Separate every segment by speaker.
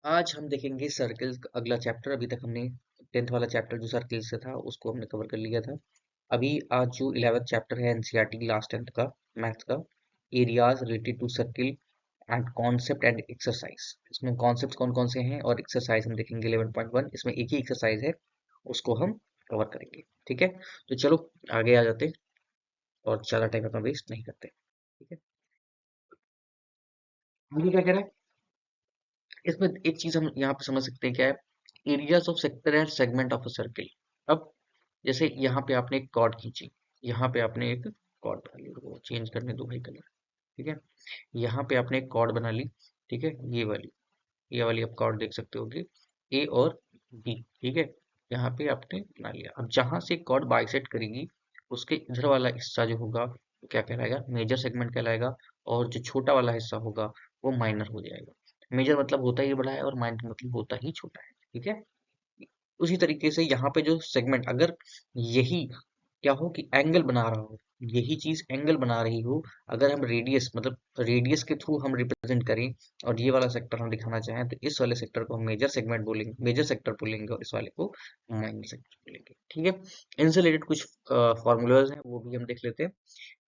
Speaker 1: आज हम देखेंगे सर्कल का अगला चैप्टर। अभी तक हमने 10th वाला चैप्टर जो सर्कल से था उसको हमने कवर कर लिया था। अभी आज जो 11th चैप्टर है एनसीईआरटी लास्ट 10th का मैथ्स का, areas related to circle and concept and exercise. इसमें कॉन्सेप्ट कौन कौन से हैं और एक्सरसाइज हम देखेंगे 11.1। इसमें एक ही एक्सरसाइज है, उसको हम कवर करेंगे। ठीक है, तो चलो आगे आ जाते हैं और ज़्यादा टाइम अपना वेस्ट नहीं करते। ठीक है, आगे क्या कह रहा है इसमें? एक चीज हम यहाँ पे समझ सकते हैं क्या है, areas of sector and segment of a circle. अब जैसे यहाँ पे आपने एक कॉर्ड खींची, यहाँ पे आपने एक कॉर्ड बना ली, वो चेंज करने दो भाई कलर। ठीक है, यहाँ पे आपने एक कॉर्ड बना ली। ठीक है, ये वाली आप कॉर्ड देख सकते होगे, ए और बी। ठीक है, यहाँ पे आपने बना लिया। अब जहां से कॉर्ड बाइसेक्ट करेगी, उसके इधर वाला हिस्सा जो होगा वो क्या कहलाएगा? मेजर सेगमेंट कहलाएगा। और जो छोटा वाला हिस्सा होगा वो माइनर हो जाएगा। मेजर मतलब होता ही बड़ा है और माइनर मतलब होता ही छोटा है। ठीक है, उसी तरीके से यहाँ पे जो सेगमेंट, अगर यही क्या हो कि एंगल बना रहा हो, यही चीज एंगल बना रही हो, अगर हम रेडियस मतलब रेडियस के थ्रू हम रिप्रेजेंट करें और ये वाला सेक्टर हम दिखाना चाहें, तो इस वाले सेक्टर को हम मेजर सेगमेंट बोलेंगे, मेजर सेक्टर बोलेंगे, और इस वाले को माइनर सेक्टर बोलेंगे। ठीक है, इनसे रिलेटेड कुछ फॉर्मूलाज हैं, वो भी हम देख लेते हैं।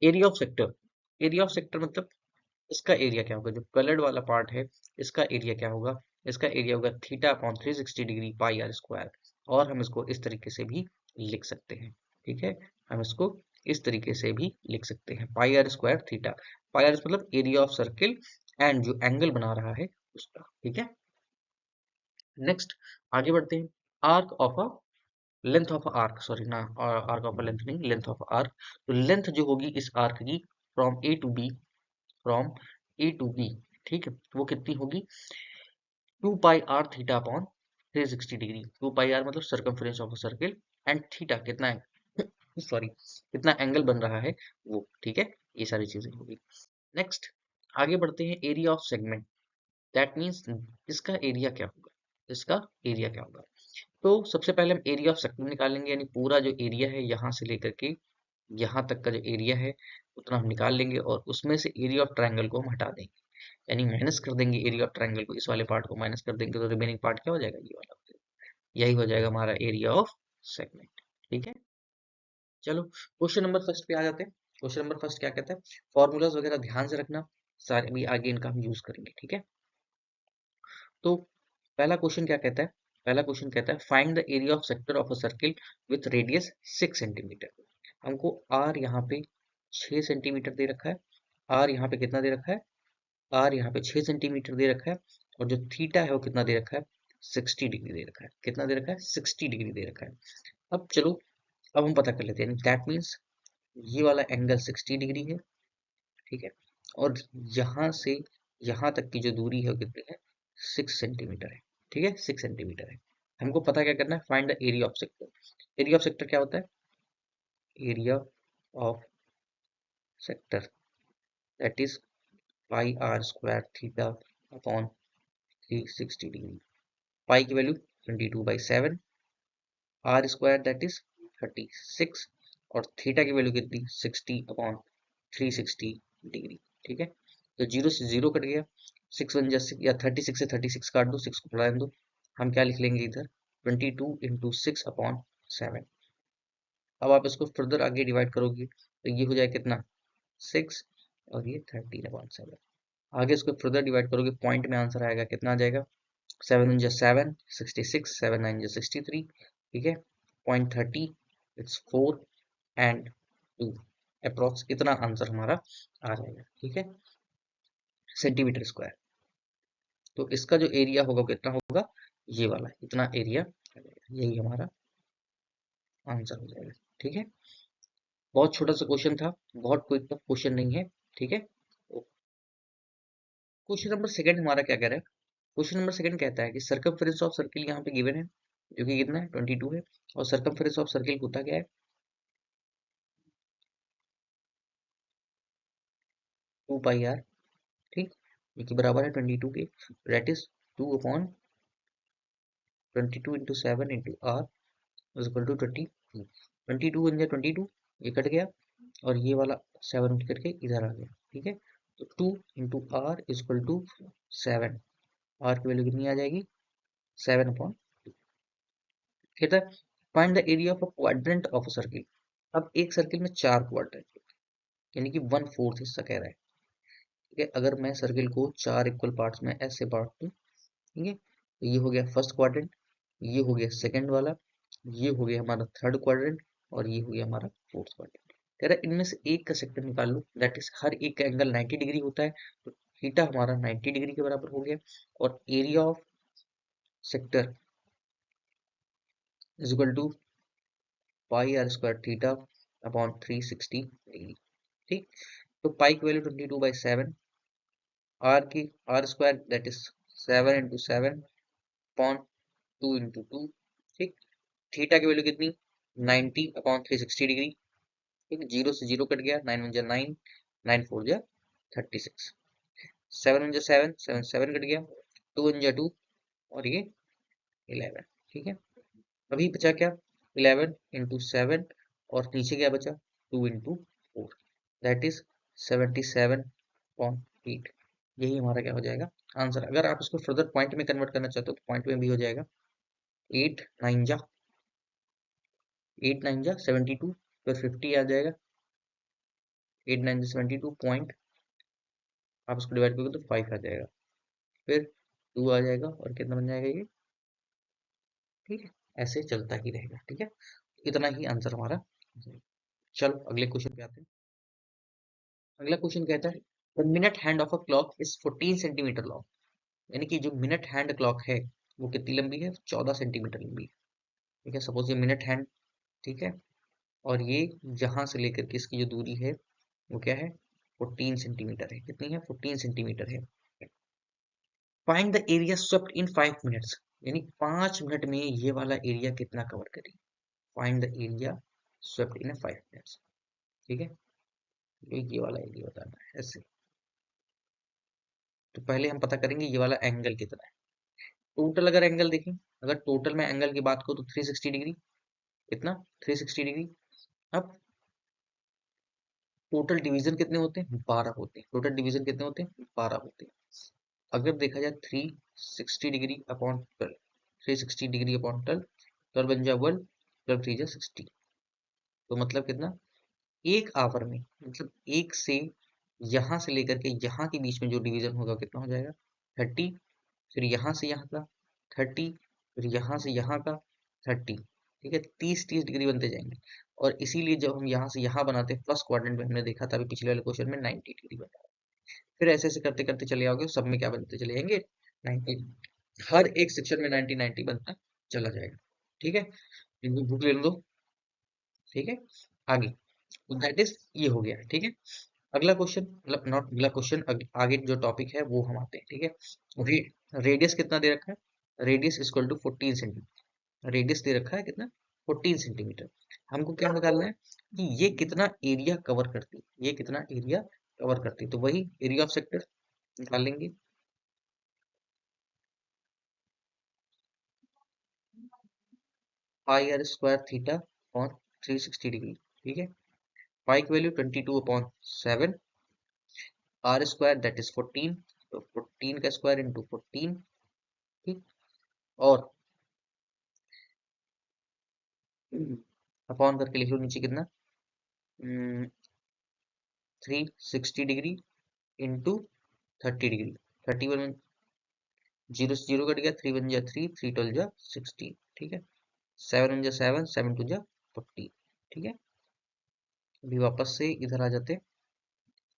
Speaker 1: Area of sector, area of sector मतलब इसका एरिया क्या होगा? जो कलर्ड वाला पार्ट है, इसका एरिया क्या होगा? इसका एरिया होगा theta upon 360 degree pi are square. और हम इसको इस तरीके से भी लिख सकते हैं। ठीक है, हम इसको इस तरीके से भी लिख सकते हैं, pi are square theta. Pi r मतलब एरिया ऑफ सर्किल एंड जो एंगल बना रहा है उसका। ठीक है, नेक्स्ट आगे बढ़ते हैं। Arc of a length of arc, sorry ना, आर्क ऑफ लेंथ नहीं, लेंथ ऑफ आर्क। तो लेंथ जो होगी इस आर्क की from A to B, from A to B, ठीक है, वो कितनी होगी? 2 pi are theta upon 360 degree. 2 pi r मतलब circumference of a circle, and theta कितना है सॉरी कितना एंगल बन रहा है वो। ठीक है, ये सारी चीजें होगी। नेक्स्ट आगे बढ़ते हैं, area of segment. That means इसका एरिया क्या होगा? इसका एरिया क्या होगा? तो सबसे पहले हम एरिया ऑफ सेक्टर निकालेंगे, यानी पूरा जो एरिया है यहाँ से लेकर के यहाँ तक का जो एरिया है उतना हम निकाल लेंगे, और उसमें से एरिया ऑफ ट्रायंगल को हम हटा देंगे, यानी माइनस कर देंगे एरिया ऑफ ट्रायंगल को। इस वाले पार्ट को माइनस कर देंगे तो रिमेनिंग पार्ट क्या हो जाएगा? ये वाला। यही हो जाएगा हमारा एरिया ऑफ सेगमेंट। ठीक है, चलो क्वेश्चन नंबर फर्स्ट पे आ जाते हैं। क्वेश्चन नंबर फर्स्ट क्या कहता है? फॉर्मूलाज वगैरह ध्यान से रखना, सारे भी आगे इनका हम यूज करेंगे। ठीक है, तो पहला क्वेश्चन क्या कहता है? पहला क्वेश्चन कहता है find the area of sector of a circle with radius 6 centimetre. हमको आर यहाँ पे 6 सेंटीमीटर दे रखा है, आर यहाँ पे कितना दे रखा है? आर यहाँ पे 6 सेंटीमीटर दे रखा है, और जो थीटा है वो कितना दे रखा है? 60 डिग्री दे रखा है। कितना दे रखा है? 60 डिग्री दे रखा है। अब चलो, अब हम पता कर लेते हैं, दैट मीन्स ये वाला एंगल 60 डिग्री है। ठीक है, और यहाँ से यहाँ तक की जो दूरी है वो कितनी है? 6 सेंटीमीटर है। ठीक है, 6 सेंटीमीटर है। हमको पता क्या करना है? Find the area of sector. Area of sector क्या होता है? Area of sector that is pi are square theta upon 360 degree. Pi की value 22/7, r square that is 36, और थीटा की वैल्यू कितनी? 60/360 डिग्री। ठीक है, तो जीरो से जीरो कट गया, 6 1 या 36 से 36 काट दो, 6 को बढ़ा दो। हम क्या लिख लेंगे इधर? 22 × 6/7। अब आप इसको फर्दर आगे डिवाइड करोगे तो ये हो जाएगा कितना? 6, और ये 13/7। आगे इसको फर्दर डिवाइड करोगे, पॉइंट में आंसर आएगा, कितना आ जाएगा? 7 × 7 66, 7 9 63। ठीक है, 0.30, इट्स 4 एंड 2, अप्रोक्स इतना आंसर हमारा आ जाएगा। ठीक है, सेंटीमीटर स्क्वायर। तो इसका जो एरिया होगा वो कितना होगा? ये वाला इतना एरिया आ जाएगा। यही हमारा आंसर हो जाएगा। ठीक है, बहुत छोटा सा क्वेश्चन था, बहुत कोई टफ क्वेश्चन नहीं है। ठीक है, क्वेश्चन नंबर सेकंड हमारा क्या कह रहा है? क्वेश्चन नंबर सेकंड कहता है कि सर्कमफेरेंस ऑफ सर्किल यहाँ पे गिवन है, जो कि कितना है? 22 है, और सर्कमफेरेंस ऑफ सर्किल होता क्या है? 2 पाई आर। ठीक, ये के बराबर है 22 के, that is 2/22 × 7 × r is equal to 22। 22 ये कट गया, और ये वाला 7 उठ करके इधर आ गया। ठीक है, तो 2 × r is equal to 7। R की वैल्यू कितनी आ जाएगी 7/2। फिर था find the area of a quadrant of a circle. अब एक सर्किल में 4 क्वाड्रेंट, यानी कि 1/4 हिस्सा कह रहा है। ठीक है, अगर मैं सर्किल को 4 इक्वल पार्ट्स में ऐसे बांट दूं, ठीक है, तो ये हो गया फर्स्ट क्वाड्रेंट, ये हो गया सेकंड वाला, ये हो गया हमारा थर्ड क्वाड्रेंट, और ये हो गया हमारा फोर्थ क्वाड्रेंट। कह रहा है इनमें से एक का सेक्टर निकाल लो, दैट इज हर एक का एंगल 90 डिग्री होता है, तो थीटा हमारा 90 डिग्री के बराबर हो गया, और area of sector is equal to pi are square theta upon 360 degree. ठीक, तो पाई की वैल्यू 22/7, आर की R square that is 7 × 7 upon 2 × 2। ठीक, थीटा की वैल्यू कितनी 90/360 डिग्री। ठीक, 0 से 0 कट गया, 9 1 9, 9 4 36, 7 1 7, 7 7 कट गया, 2 1 2, और ये 11। ठीक है, अभी बचा क्या 11 × 7, और नीचे क्या बचा 2 × 4, दैट इज 77/8। यही हमारा क्या हो जाएगा आंसर। अगर आप इसको फर्दर पॉइंट में कन्वर्ट करना चाहते हो तो पॉइंट में भी हो जाएगा, 8 9 72, फिर 50 आ जाएगा, 8 9 72 पॉइंट, आप इसको डिवाइड करोगे तो 5 आ जाएगा, फिर 2 आ जाएगा, और कितना बन जाएगा ये। ठीक है, ऐसे चलता ही रहेगा। ठीक है, इतना ही आंसर हमारा। चलो अगले क्वेश्चन पे आते हैं। अगला क्वेश्चन कहता है the minute hand of a clock is 14 centimetre long, यानी कि जो मिनट हैंड क्लॉक है वो कितनी लंबी है 14 सेंटीमीटर लंबी है। ठीक है, सपोज ये मिनट हैंड, ठीक है, और ये यहाँ से लेकर के इसकी जो दूरी है वो क्या है 14 सेंटीमीटर है। कितनी है 14 सेंटीमीटर है। Find the area swept in 5 minutes, यानी 5 मिनट में ये वाला एरिया कितना कवर करेगी। Find the area swept in 5 minutes. ठीक है, ये वाला एरिया बताना है ऐसे। तो पहले हम पता करेंगे ये वाला एंगल कितना है। टोटल अगर एंगल देखें, अगर टोटल में एंगल की बात करूँ तो 360 डिग्री। इतना 360 डिग्री। अब टोटल डिवीजन कितने होते हैं 12 होते हैं। टोटल डिवीजन कितने होते हैं 12 होते हैं। अगर देखा जाए 360 डिग्री अपॉन 12, 360 डिग्री अपॉन 12, 12 बन जाए 1, 12 3 जा 60। तो मतलब कितना एक आवर में, मतलब एक से यहाँ से लेकर के यहाँ के बीच में जो डिवीजन होगा कितना हो जाएगा 30, फिर यहाँ से यहाँ का 30, फिर यहाँ से यहाँ का 30। ठीक है, 30 30 डिग्री बनते जाएंगे, और इसीलिए जब हम यहाँ से यहाँ बनाते हैं फर्स्ट क्वाड्रेंट में हमने देखा था अभी पिछले वाले क्वेश्चन में 90 डिग्री बना। फिर ऐसे ऐसे करते करते चले आओगे, सब में क्या बनते चले जाएंगे 90। हर एक सेक्शन में 90 90 बनता चला जाएगा। ठीक है, इनको बुक ले लो। ठीक है, आगे दैट इज ये हो गया। ठीक है, अगला क्वेश्चन, मतलब नॉट अगला क्वेश्चन, आगे जो टॉपिक है वो हम आते हैं। ठीक है, रेडियस कितना दे रखा है, radius equal to 14 centimetre. Radius दे रखा है कितना 14 सेंटीमीटर। हमको क्या निकालना है कि ये कितना एरिया कवर करती है, ये कितना एरिया कवर करती है, तो वही एरिया ऑफ सेक्टर निकाल लेंगे। Pi are square theta upon 360 degree. ठीक है, पाई की value 22/7, r square that is 14, तो 14 का स्क्वायर इंटू 14। ठीक, और अपॉन करके लिख लो नीचे कितना 360 डिग्री इंटू 30 डिग्री। 31 जीरो से जीरो कट गया, 3 1 जा 3, 3 12 जा 16। ठीक है, 7 1 जा 7, 7 2 जा 40। ठीक है, अभी वापस से इधर आ जाते,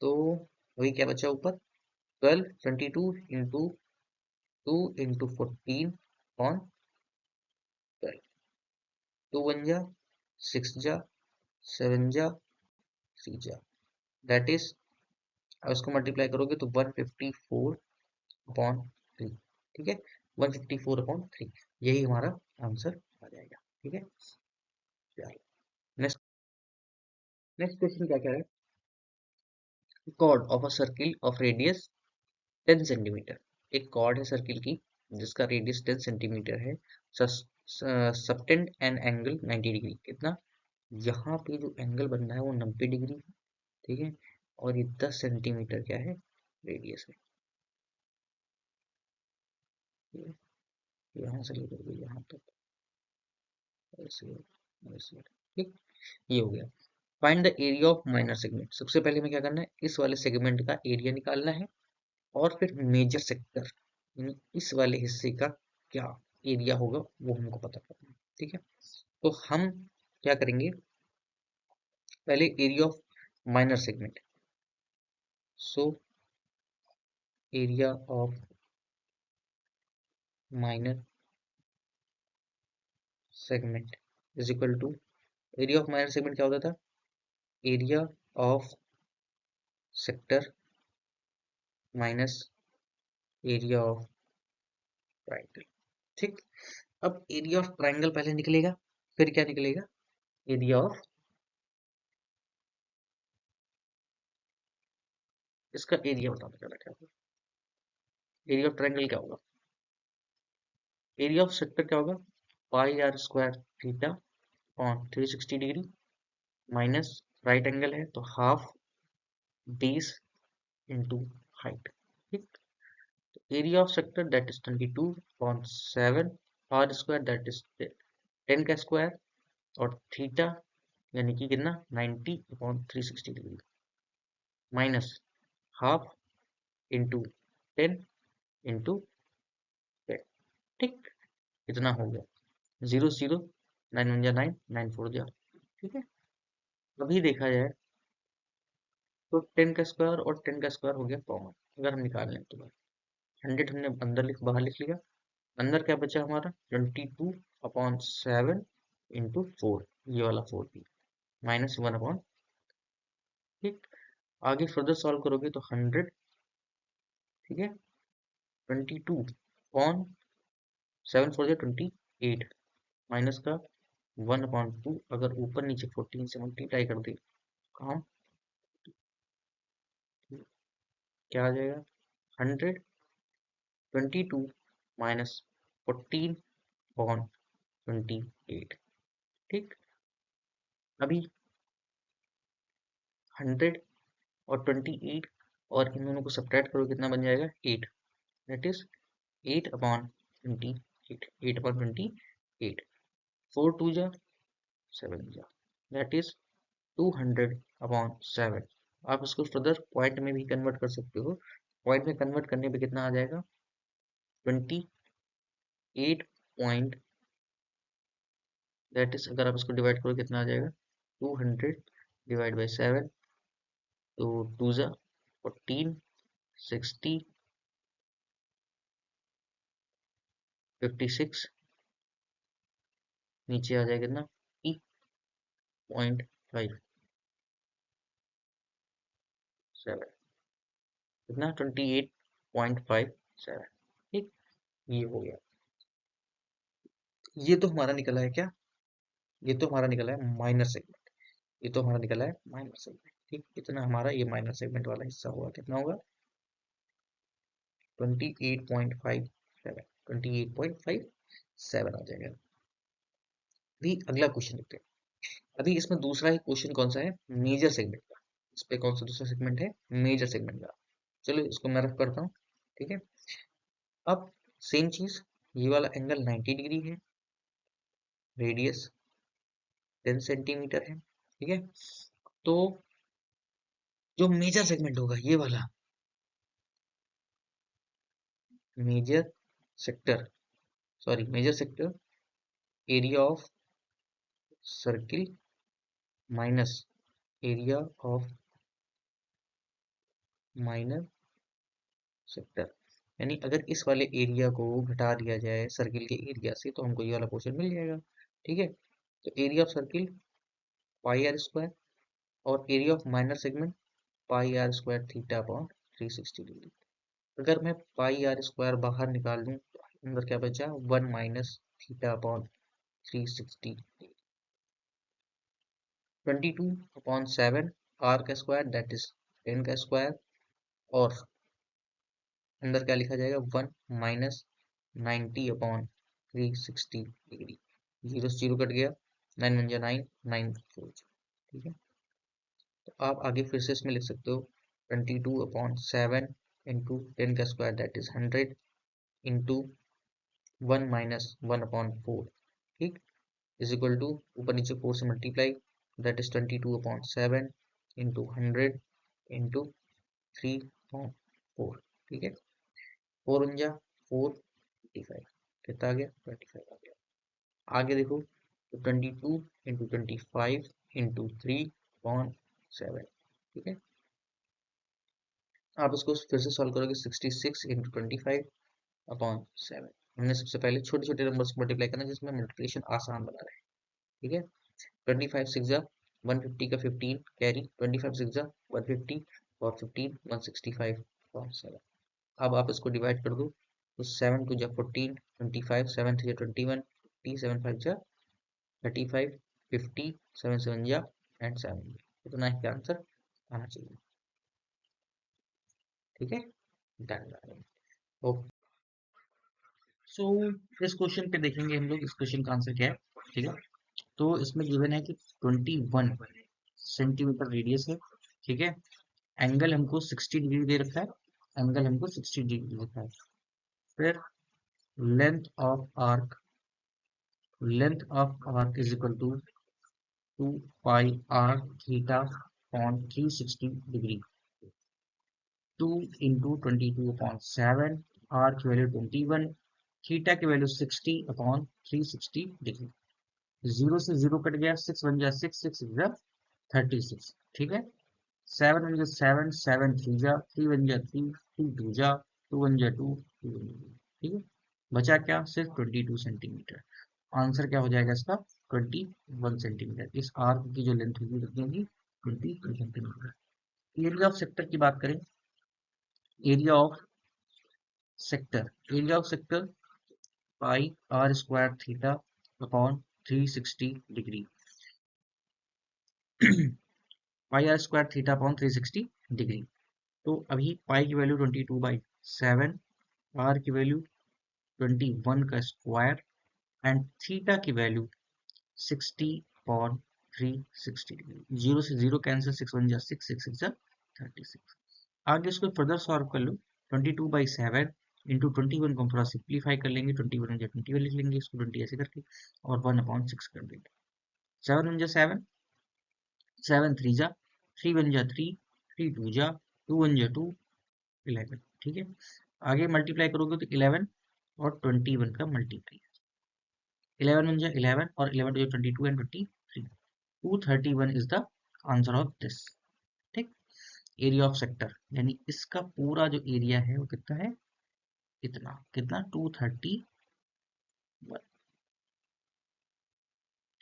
Speaker 1: तो वही क्या बचा ऊपर 12 22 इंटू 2 इंटू 14 अपॉन 12। 2 1 जा 6 जा 7 जा 3 जा, दैट इज, अब इसको मल्टीप्लाई करोगे तो 154/3। ठीक है, 154/3, यही हमारा आंसर आ जाएगा। ठीक है, नेक्स्ट नेक्स्ट क्वेश्चन क्या कह रहा है chord of a circle of radius 10 centimetre. एक कॉर्ड है सर्किल की जिसका रेडियस 10 सेंटीमीटर है, सबटेंड एन एंगल 90 डिग्री। कितना, यहाँ पे जो एंगल बन रहा है वो 90 डिग्री है। ठीक है, और ये 10 सेंटीमीटर क्या है रेडियस है। यहाँ से लेकर के यहाँ तक ऐसे ऐसे, ठीक, ये हो गया। Find the area of minor segment. सबसे पहले हमें क्या करना है, इस वाले सेगमेंट का एरिया निकालना है, और फिर मेजर सेक्टर यानी इस वाले हिस्से का क्या एरिया होगा वो हमको पता करना है, ठीक है। तो हम क्या करेंगे, पहले area of minor segment, so area of minor segment is equal to, area of minor segment क्या होता था, area of sector minus area of triangle, ठीक। अब एरिया ऑफ ट्राइंगल पहले निकलेगा, फिर क्या निकलेगा, एरिया ऑफ, इसका एरिया बताना पहले क्या होगा, एरिया ऑफ ट्राइंगल क्या होगा, एरिया ऑफ सेक्टर क्या होगा, pi are square theta on 360 degree minus right angle है तो हाफ बेस इंटू हाइट, ठीक। Area of sector that is 22.7 r square that is 10 का स्क्वायर, और थीटा यानी कि कितना 90/360 degree minus half into 10 into 10, ठीक, इतना हो गया। 0 0, 9 1 जा 9, 9 4 जा, ठीक है। अभी देखा जाए तो 10 का स्क्वायर और 10 का स्क्वायर हो गया कॉमन, अगर हम निकाल लें तो 100 हमने अंदर बाहर लिख लिया, अंदर क्या बचा हमारा 22/7 इंटू 4, ये वाला 4 भी माइनस 1/, ठीक। आगे फर्दर सॉल्व करोगे तो 100, ठीक है, 22/7 4 28 माइनस का 1/2, अगर ऊपर नीचे 14 से मल्टीप्लाई कर दे काम क्या आ जाएगा, 122 माइनस 14/28, ठीक। अभी 100 और 28 और इन दोनों को सब्ट्रैक्ट करो, कितना बन जाएगा 8, दैट इज 8/28, 8/28, 4 2 जा 7 जा, दैट इज 200/7। आप इसको फर्दर पॉइंट में भी कन्वर्ट कर सकते हो, पॉइंट में कन्वर्ट करने पे कितना आ जाएगा 28 पॉइंट, दैट इज अगर आप इसको डिवाइड करो कितना आ जाएगा 200 डिवाइड बाई 7, तो 2 जा 14, 60, 56, नीचे आ जाएगा कितना 28.57, कितना 28.57, ठीक, ये हो गया। ये तो हमारा निकला है क्या, ये तो हमारा निकला है माइनर सेगमेंट, ये तो हमारा निकला है माइनर सेगमेंट, ठीक। इतना हमारा ये माइनर सेगमेंट वाला हिस्सा होगा, कितना होगा 28.57, 28.57 आ जाएगा। अभी अगला क्वेश्चन देखते हैं। अभी इसमें दूसरा ही क्वेश्चन कौन सा है, मेजर सेगमेंट का। इस पे कौन सा दूसरा सेगमेंट है, मेजर सेगमेंट का। चलो इसको मैं रफ करता हूँ, ठीक है। अब सेम चीज, ये वाला एंगल 90 डिग्री है, रेडियस 10 सेंटीमीटर है, ठीक है। तो जो मेजर सेगमेंट होगा ये वाला, major sector, sorry major sector area of circle minus area of minor sector, यानी अगर इस वाले एरिया को घटा दिया जाए सर्किल के एरिया से तो हमको ये वाला पोर्शन मिल जाएगा, ठीक है। तो area of circle pi are square, और area of minor segment pi are square theta upon 360 degree. अगर मैं पाई आर स्क्वायर बाहर निकाल दूं तो अंदर क्या बचा 1 माइनस थीटा अपॉन 360, 22/7 आर का स्क्वायर दैट इज 10 का स्क्वायर, और अंदर क्या लिखा जाएगा 1 माइनस 90/360 डिग्री, 0 से 0 कट गया, 9 1 जा 9, 9 4, ठीक है। तो आप आगे फिर से इसमें लिख सकते हो 22/7 इंटू 10 का square that is 100 into 1 minus 1/4, ठीक, इज इक्वल टू ऊपर नीचे 4 से multiply, that is 22/7 into 100 into 3/4, ठीक है। 4 बन जा 4, 25 कितना आ गया 25 आ गया। आगे देखो तो 22 इंटू 25 इंटू 3/7, ठीक है। आप इसको फिर से सॉल्व करोगे 66 इंटू 25/7। हमने सबसे पहले छोटे छोटे नंबर्स को मल्टीप्लाई करना जिसमें मल्टीप्लिकेशन आसान बना रहे, ठीक है। 25 6 जा 150 का 15 कैरी, 25 6 जा 150 और 15 165/7। अब आप इसको डिवाइड कर दो तो 7 2 जा 14, 25 7 3 जा 21, 50 7 5 जा 35, 50 7 7 जा एंड 7, इतना ही आंसर आना चाहिए, ठीक है। डन। ओके, सो इस क्वेश्चन पे देखेंगे हम लोग इस क्वेश्चन का आंसर क्या है, ठीक है। तो इसमें गिवन है कि 21 सेंटीमीटर रेडियस है, ठीक है। एंगल हमको 60 डिग्री दे रखा है, एंगल हमको 60 डिग्री दे रखा है। फिर length of arc is equal to 2 pi are theta upon 360 degree, 2 into 22/7, R की वैल्यू 21, थीटा की वैल्यू 60 अपॉन 360 डिग्री। 0 से 0 कट गया, 6 बन गया 6, 6 जा 36, ठीक है। 7 बन गया 7, 7 3 जा 3 बन गया 3, 2 2 जा 2 बन गया 2, 2 बन गया 2, ठीक है। बचा क्या, सिर्फ 22 सेंटीमीटर। आंसर क्या हो जाएगा इसका 21 सेंटीमीटर। इस आर्क की जो लेंथ होगी कितनी होगी 22 सेंटीमीटर। एरिया ऑफ सेक्टर की बात करें, area of sector pi are square theta upon 360 degree. Pi are square theta upon 360 degree. तो अभी पाई की वैल्यू 22/7, आर की वैल्यू 21 का स्क्वायर एंड थीटा की वैल्यू 60 अपॉन 360 डिग्री। 0 से 0 कैंसिल, 6 1 जा 6, 6 6 जा 36। आगे इसको फर्दर सॉल्व कर लो, 22/7 इंटू 21 को हम थोड़ा सिंप्लीफाई कर लेंगे, 21 जा 21 लिख लेंगे, इसको 20 ऐसे करके और 1/6 कर देंगे। 7 1 जा 7, 7 3 जा 3 1 जा 3, 3 2 जा 2 1 जा 2, 11, ठीक है। आगे मल्टीप्लाई करोगे तो 11 और 21 का मल्टीप्लाई, 11 1 जा 11 और 11 2 जा 22 and 23, 231 is the answer of this, ठीक। एरिया ऑफ सेक्टर यानी इसका पूरा जो एरिया है वो कितना है, इतना, कितना 231,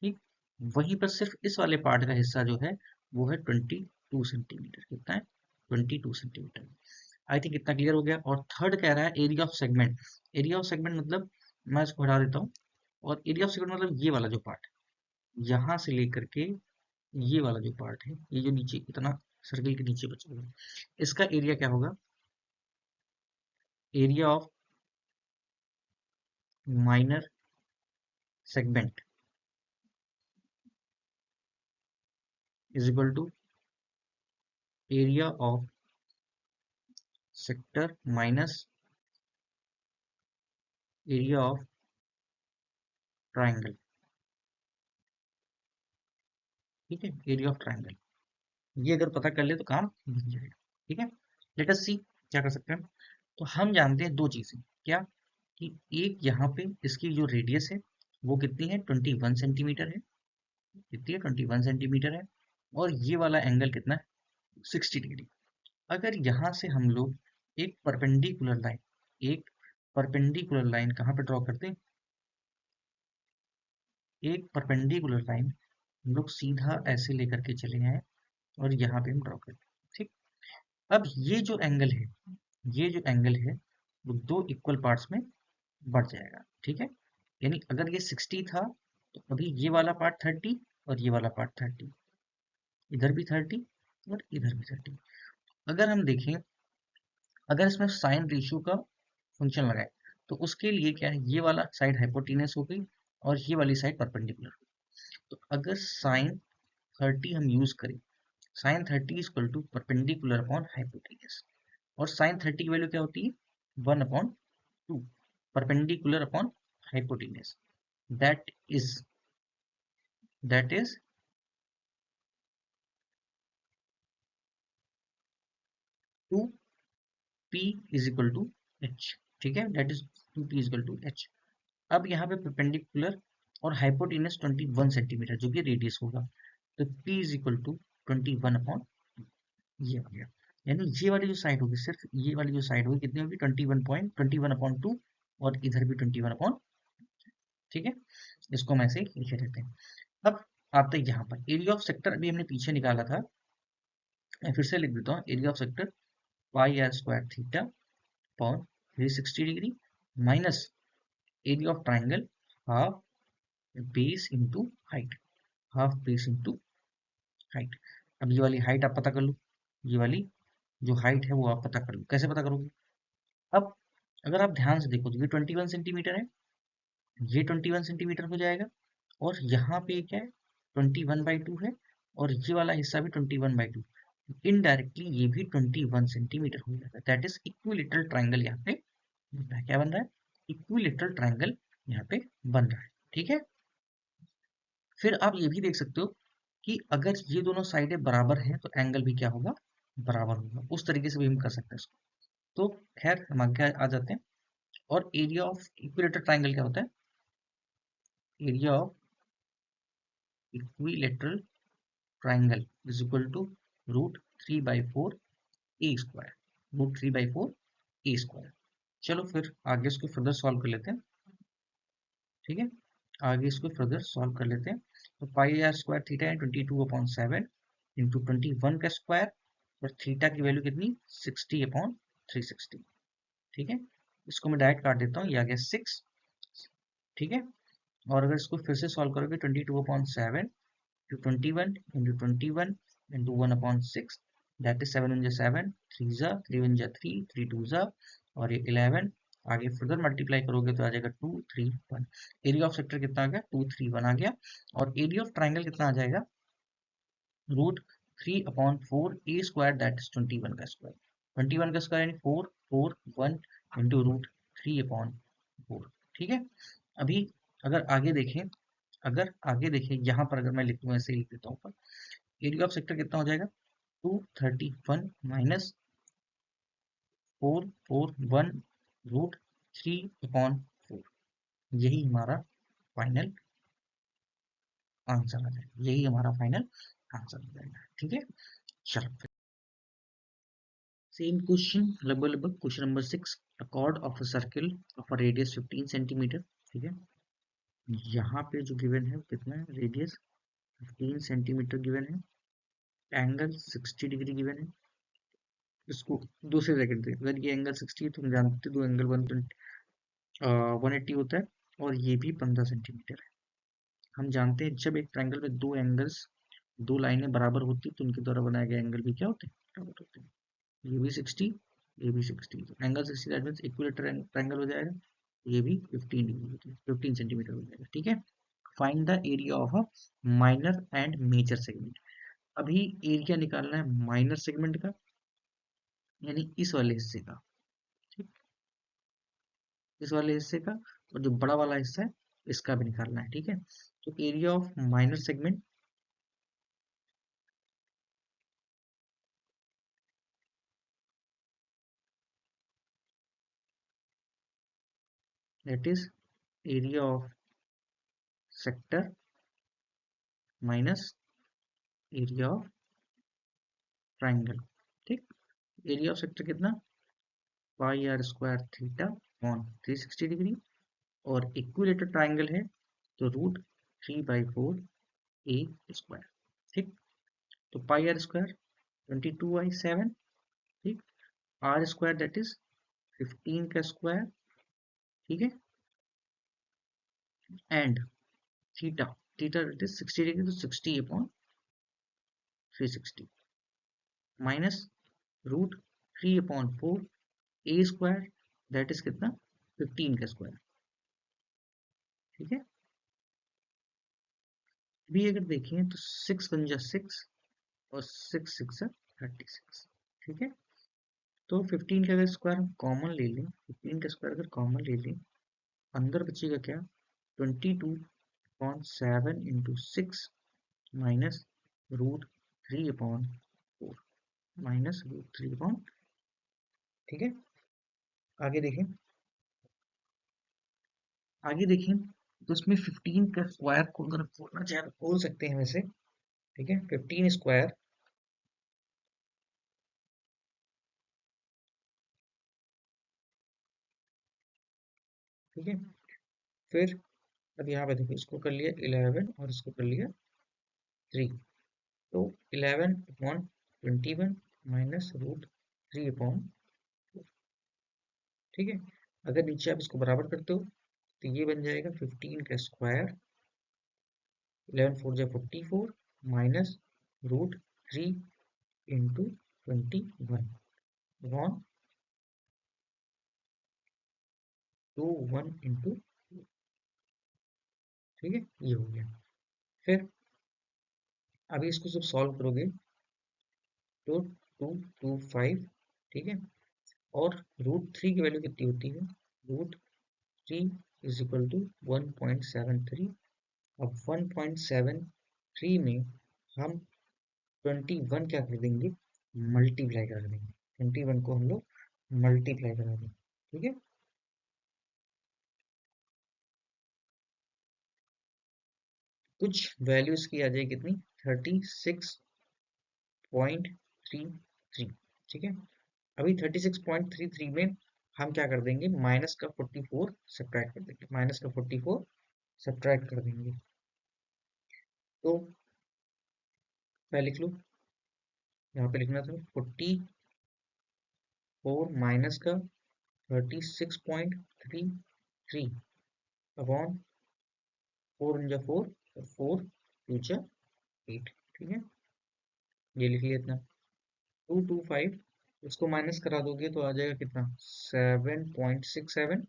Speaker 1: ठीक। वहीं पर सिर्फ इस वाले पार्ट का हिस्सा जो है वो है 22 सेंटीमीटर, कितना है 22 सेंटीमीटर। आई थिंक इतना क्लियर हो गया। और थर्ड कह रहा है area of segment. Area of segment मतलब मैं इसको हटा देता हूँ, और एरिया ऑफ सेगमेंट मतलब ये वाला जो पार्ट है यहाँ से लेकर के ये वाला जो पार्ट है, ये जो नीचे इतना सर्किल के नीचे बचा हुआ है, इसका एरिया क्या होगा, area of minor segment is equal to area of sector minus area of triangle, ठीक है, एरिया ऑफ ट्राइंगल। ये अगर पता कर ले तो काम बन जाएगा, ठीक है। लेट अस सी क्या कर सकते हैं। तो हम जानते हैं दो चीजें, क्या कि एक यहाँ पे इसकी जो रेडियस है वो कितनी है 21 सेंटीमीटर है, कितनी है 21 सेंटीमीटर है, और ये वाला एंगल कितना है 60 डिग्री। अगर यहाँ से हम लोग एक परपेंडिकुलर लाइन, एक परपेंडिकुलर लाइन कहाँ पे ड्रॉ करते हैं, एक परपेंडिकुलर लाइन हम लोग सीधा ऐसे लेकर के चले आए और यहाँ पे हम ड्रॉ करते हैं, ठीक। अब ये जो एंगल है वो दो इक्वल पार्ट्स में बढ़ जाएगा, ठीक है। यानी अगर ये 60 था तो अभी ये वाला पार्ट 30 और ये वाला पार्ट 30, इधर भी 30 और इधर भी 30। अगर हम देखें, अगर इसमें साइन रेशियो का फंक्शन लगाए तो उसके लिए क्या है, ये वाला साइड हाइपोटेनस हो गई और ये वाली साइड परपेंडिकुलर। तो अगर साइन 30 हम यूज करें, sine 30 is equal to perpendicular upon hypotenuse, और साइन 30 की वैल्यू क्या होती है 1/2, perpendicular upon hypotenuse, that is 2p is equal to h, ठीक है, that is 2p is equal to h। अब यहाँ पे परपेंडिकुलर और हाइपोटेनस 21 सेंटीमीटर जो कि रेडियस होगा, तो p is equal to 21 upon ये हो गया, यानी ये वाली जो साइड होगी, सिर्फ ये वाली जो साइड होगी कितनी होगी, 21.21/2, और इधर भी 21 अपॉन, ठीक है, इसको हम ऐसे ही लिखे रहते हैं। अब आते हैं यहाँ पर एरिया ऑफ सेक्टर, अभी हमने पीछे निकाला था, मैं फिर से लिख देता हूँ, area of sector pi are square theta upon 360 degree minus area of triangle half base into height, half base into height. अब ये वाली हाइट आप पता कर लो, ये वाली जो हाइट है वो आप पता कर लो, कैसे पता करोगे। अब अगर आप ध्यान से देखो तो ये 21 सेंटीमीटर है, ये 21 सेंटीमीटर हो जाएगा, और यहाँ पे क्या है, 21/2 है, और ये वाला हिस्सा भी 21/2, इनडायरेक्टली ये भी 21 सेंटीमीटर हो जाएगा, दैट इज इक्विलेटरल ट्राइंगल यहाँ पे बन रहा है। क्या बन रहा है, इक्विलेटरल ट्राइंगल यहाँ पे बन रहा है, ठीक है। फिर आप ये भी देख सकते हो कि अगर ये दोनों साइडें बराबर हैं तो एंगल भी क्या होगा, बराबर होगा, उस तरीके से भी हम कर सकते हैं इसको। तो खैर हम आगे आ जाते हैं, और एरिया ऑफ इक्विलेटरल ट्राइंगल क्या होता है, area of equilateral triangle is equal to √3/4 A square, √3/4 A square. चलो फिर आगे इसको फर्दर सॉल्व कर लेते हैं, ठीक है, आगे इसको फर्दर सॉल्व कर लेते हैं। तो पाई आर स्क्वायर थीटा है 22/7 इंटू 21 का स्क्वायर, और थीटा की वैल्यू कितनी, 60/360, ठीक है। इसको मैं डायरेक्ट काट देता हूँ, ये आ गया 6, ठीक है। और अगर इसको फिर से सॉल्व करोगे 22/7 to 21 into 21 into 1/6, that is 7 1 7, 3 3 1 3, 3 2 और ये 11, आगे फर्दर मल्टीप्लाई करोगे तो आ जाएगा 2 3 1। एरिया ऑफ सेक्टर कितना आ गया, 2 3 1 आ गया, और एरिया ऑफ ट्राइंगल कितना आ जाएगा, √3/4 ए स्क्वायर, दैट इज 21 का स्क्वायर, 21 का स्क्वायर यानी 4 4 1 इंटू √3/4, ठीक है। अभी अगर आगे देखें, यहाँ पर अगर मैं लिख दूं, ऐसे ही लिख देता हूँ, एरिया ऑफ सेक्टर कितना हो जाएगा, 231 माइनस 441 √3/4, यही हमारा फाइनल आंसर आ जाएगा, यही हमारा फाइनल आंसर आ जाएगा, ठीक है। चलो सेम क्वेश्चन, लगभग question number 6, a chord of a circle of a radius 15 centimetre, ठीक है। यहाँ पे जो गिवन है कितना है, रेडियस 15 सेंटीमीटर गिवन है, एंगल 60 डिग्री गिवन है। इसको दूसरे ब्रैकेट दे, अगर ये एंगल 60 है तो हम जानते हैं दो एंगल 180 होता है, और ये भी 15 सेंटीमीटर है। हम जानते हैं जब एक ट्रायंगल में दो एंगल्स, दो लाइनें बराबर होती है तो उनके द्वारा बनाए गए एंगल भी क्या होते हैं, बराबर होते हैं। ये भी 60, ये भी 60, angle 60 that means equilateral triangle हो जाएगा, ये भी 15 डिग्री, 15 सेंटीमीटर हो जाएगा, ठीक है। Find the area of a minor and major segment. अभी एरिया निकालना है माइनर सेगमेंट का, यानी इस वाले हिस्से का, ठीक, इस वाले हिस्से का, और जो बड़ा वाला हिस्सा है इसका भी निकालना है, ठीक है। तो area of minor segment that is area of sector minus area of triangle, ठीक। एरिया ऑफ सेक्टर कितना, pi are square theta on 360 degree, और इक्विलेटर ट्राइंगल है तो √3/4 ए स्क्वायर, ठीक। तो पाई आर स्क्वायर 22/7, ठीक, आर स्क्वायर दैट इज 15 का square, ठीक है, and theta, theta that is 60 degree, तो 60/360 minus √3/4 A square, that is कितना, 15 का स्क्वायर, ठीक है। अभी अगर देखें तो 6 1 6 और 6 6 36, ठीक है। तो 15 का अगर स्क्वायर हम कॉमन ले लें, 15 का स्क्वायर अगर कॉमन ले लें, अंदर बचेगा क्या, 22/7 इंटू 6 माइनस √3/4 माइनस √3/, ठीक है। आगे देखें, आगे देखें तो इसमें 15 का स्क्वायर को अगर खोलना चाहे तो खोल सकते हैं वैसे, ठीक है। 15 स्क्वायर, ठीक है। फिर अब यहाँ पे देखो, इसको कर लिया 11 और इसको कर लिया 3, तो 11/21 माइनस √3/4, ठीक है। अगर नीचे आप इसको बराबर करते हो तो ये बन जाएगा 15 का स्क्वायर, 11 4 जा 44 माइनस √3 इंटू 21 वन 21 इंटू, ठीक है, ये हो गया। फिर अभी इसको जब सॉल्व करोगे तो 225, ठीक है। और √3 की वैल्यू कितनी होती है, √3 इज इक्वल टू 1.73। अब 1.73 में हम 21 क्या कर देंगे, मल्टीप्लाई कर देंगे, 21 को हम लोग मल्टीप्लाई करा देंगे, ठीक है। कुछ वैल्यू इसकी आ जाएगी कितनी, 36.33, ठीक है। अभी 36.33 में हम क्या कर देंगे, माइनस का 44 सब्ट्रैक्ट कर देंगे, माइनस का 44 सब्ट्रैक्ट कर देंगे। तो पहले लिख लो, यहाँ पे लिखना था 44 माइनस का 36.33 अपॉन 4 × 4 और 4 × 2 = 8, ठीक है। ये लिख लिया इतना 225, इसको माइनस करा दोगे तो आ जाएगा कितना, 7.67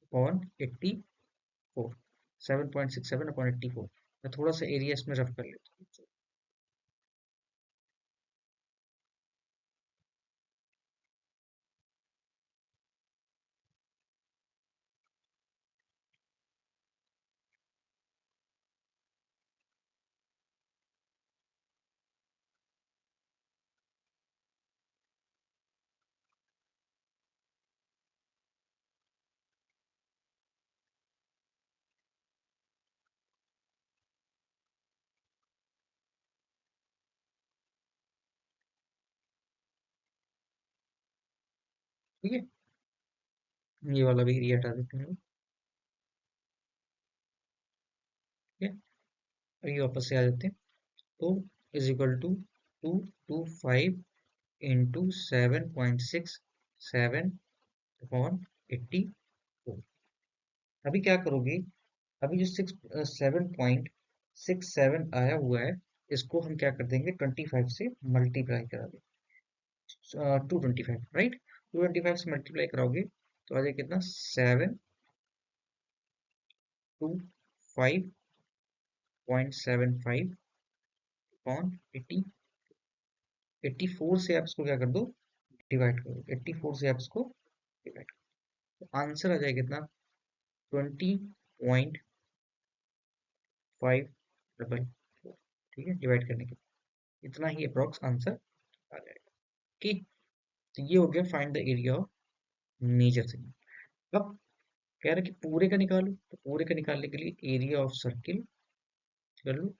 Speaker 1: अपॉन 84, 7.67 अपॉन 84। मैं थोड़ा सा एरिया इसमें रफ कर लेता हूँ, ठीक है। ये वाला भी एरिया हटा देते हैं, ठीक है। और ये वापस से आ जाते हैं, तो is equal to 225 into 7.67 upon 84। अभी क्या करोगे, अभी जो 7.67 आया हुआ है, इसको हम क्या कर देंगे, 25 से मल्टीप्लाई करा देंगे, 225, राइट। 225 से मल्टीप्लाई कराओगे तो आ जाएगा कितना, 725.75 अपॉन 84 से आप इसको क्या कर दो, डिवाइड करो, 84 से आप इसको डिवाइड करो, तो आंसर आ जाएगा कितना, 20.544, ठीक है, डिवाइड करने के बाद इतना ही अप्रोक्स आंसर आ जाएगा, ठीक। तो ये हो गया find the area of major segment. अब कह रहा है कि पूरे का निकालो, तो पूरे का निकालने के लिए एरिया ऑफ सर्किल कर लो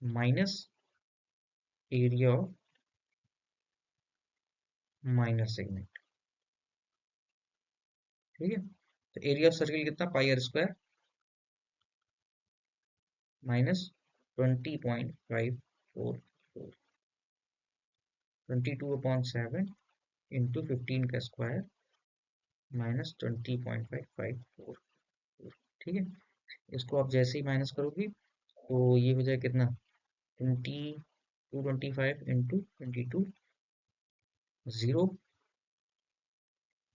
Speaker 1: minus area of minor segment, ठीक है। तो एरिया ऑफ सर्किल कितना, πr² माइनस 20.544, 22/7 इंटू 15 का स्क्वायर माइनस 20.554, ठीक है। इसको आप जैसे ही माइनस करोगे तो ये हो जाए कितना, 225 into 22, 0,